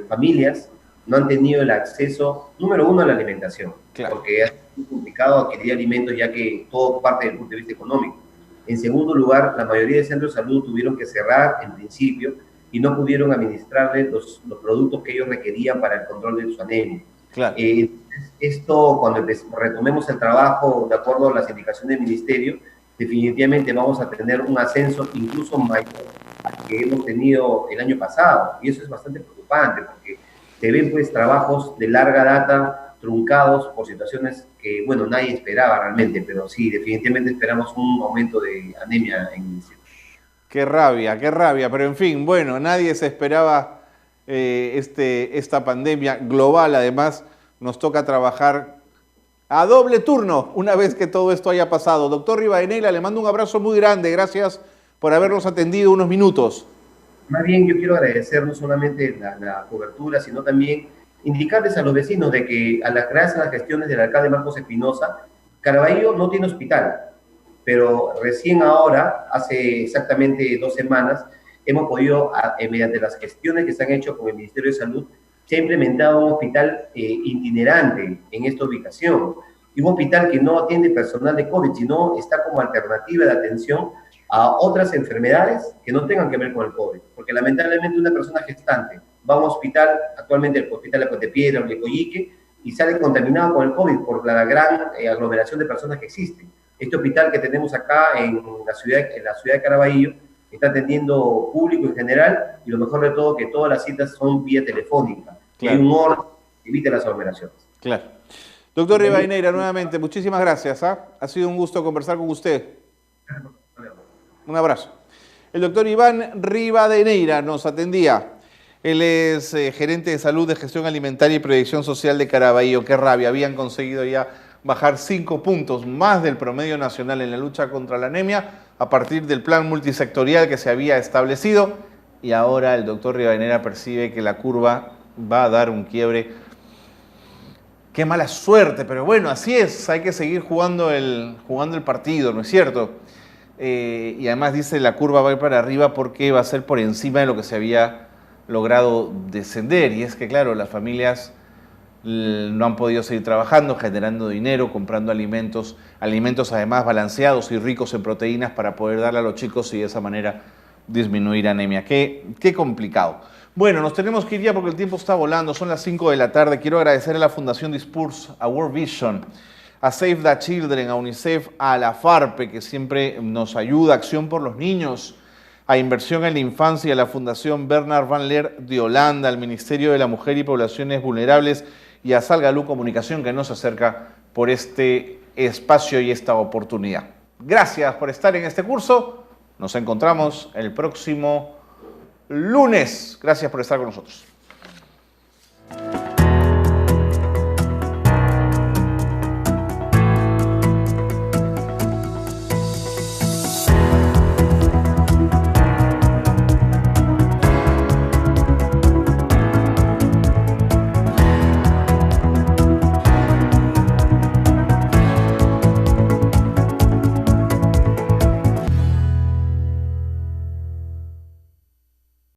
familias no han tenido el acceso, número uno, a la alimentación, claro, porque es muy complicado adquirir alimentos, ya que todo parte del punto de vista económico. En segundo lugar, la mayoría de centros de salud tuvieron que cerrar en principio y no pudieron administrarle los productos que ellos requerían para el control de su anemia. Claro. Esto, cuando retomemos el trabajo de acuerdo a las indicaciones del Ministerio, definitivamente vamos a tener un ascenso incluso mayor al que hemos tenido el año pasado. Y eso es bastante preocupante porque se ven pues trabajos de larga data truncados por situaciones que, bueno, nadie esperaba realmente, pero sí, definitivamente esperamos un aumento de anemia en el municipio. Qué rabia, pero en fin, bueno, nadie se esperaba esta pandemia global. Además, nos toca trabajar a doble turno una vez que todo esto haya pasado. Doctor Rivadeneira, le mando un abrazo muy grande, gracias por habernos atendido unos minutos. Más bien yo quiero agradecer no solamente la cobertura, sino también indicarles a los vecinos de que gracias a las gestiones del alcalde Marcos Espinosa, Caraballo no tiene hospital, pero recién ahora, hace exactamente 2 semanas, hemos podido, mediante las gestiones que se han hecho con el Ministerio de Salud, se ha implementado un hospital itinerante en esta ubicación, y un hospital que no atiende personal de COVID, sino está como alternativa de atención a otras enfermedades que no tengan que ver con el COVID, porque lamentablemente una persona gestante va a un hospital, actualmente el hospital de Puente Piedra o de Coyique, y sale contaminado con el COVID por la gran aglomeración de personas que existen. Este hospital que tenemos acá en la ciudad de Caraballo está atendiendo público en general, y lo mejor de todo que todas las citas son vía telefónica. Claro. Hay un orden que evite las aglomeraciones. Claro. Doctor Rivadeneira, nuevamente, muchísimas gracias. Ha sido un gusto conversar con usted. Un abrazo. El doctor Iván Rivadeneira nos atendía. Él es gerente de salud, de gestión alimentaria y previsión social de Caraballo. Qué rabia, habían conseguido ya bajar 5 puntos más del promedio nacional en la lucha contra la anemia a partir del plan multisectorial que se había establecido, y ahora el doctor Rivadeneira percibe que la curva va a dar un quiebre. Qué mala suerte, pero bueno, así es, hay que seguir jugando el partido, ¿no es cierto? Y además dice la curva va a ir para arriba porque va a ser por encima de lo que se había logrado descender, y es que claro, las familias no han podido seguir trabajando, generando dinero, comprando alimentos además balanceados y ricos en proteínas para poder darle a los chicos y de esa manera disminuir anemia. Qué complicado. Bueno, nos tenemos que ir ya porque el tiempo está volando, son las 5 de la tarde. Quiero agradecer a la Fundación Dispurs, a World Vision, a Save the Children, a UNICEF, a la FARPE, que siempre nos ayuda, Acción por los Niños, a Inversión en la Infancia y a la Fundación Bernard Van Leer de Holanda, al Ministerio de la Mujer y Poblaciones Vulnerables y a Salgalú Comunicación, que nos acerca por este espacio y esta oportunidad. Gracias por estar en este curso. Nos encontramos el próximo lunes. Gracias por estar con nosotros.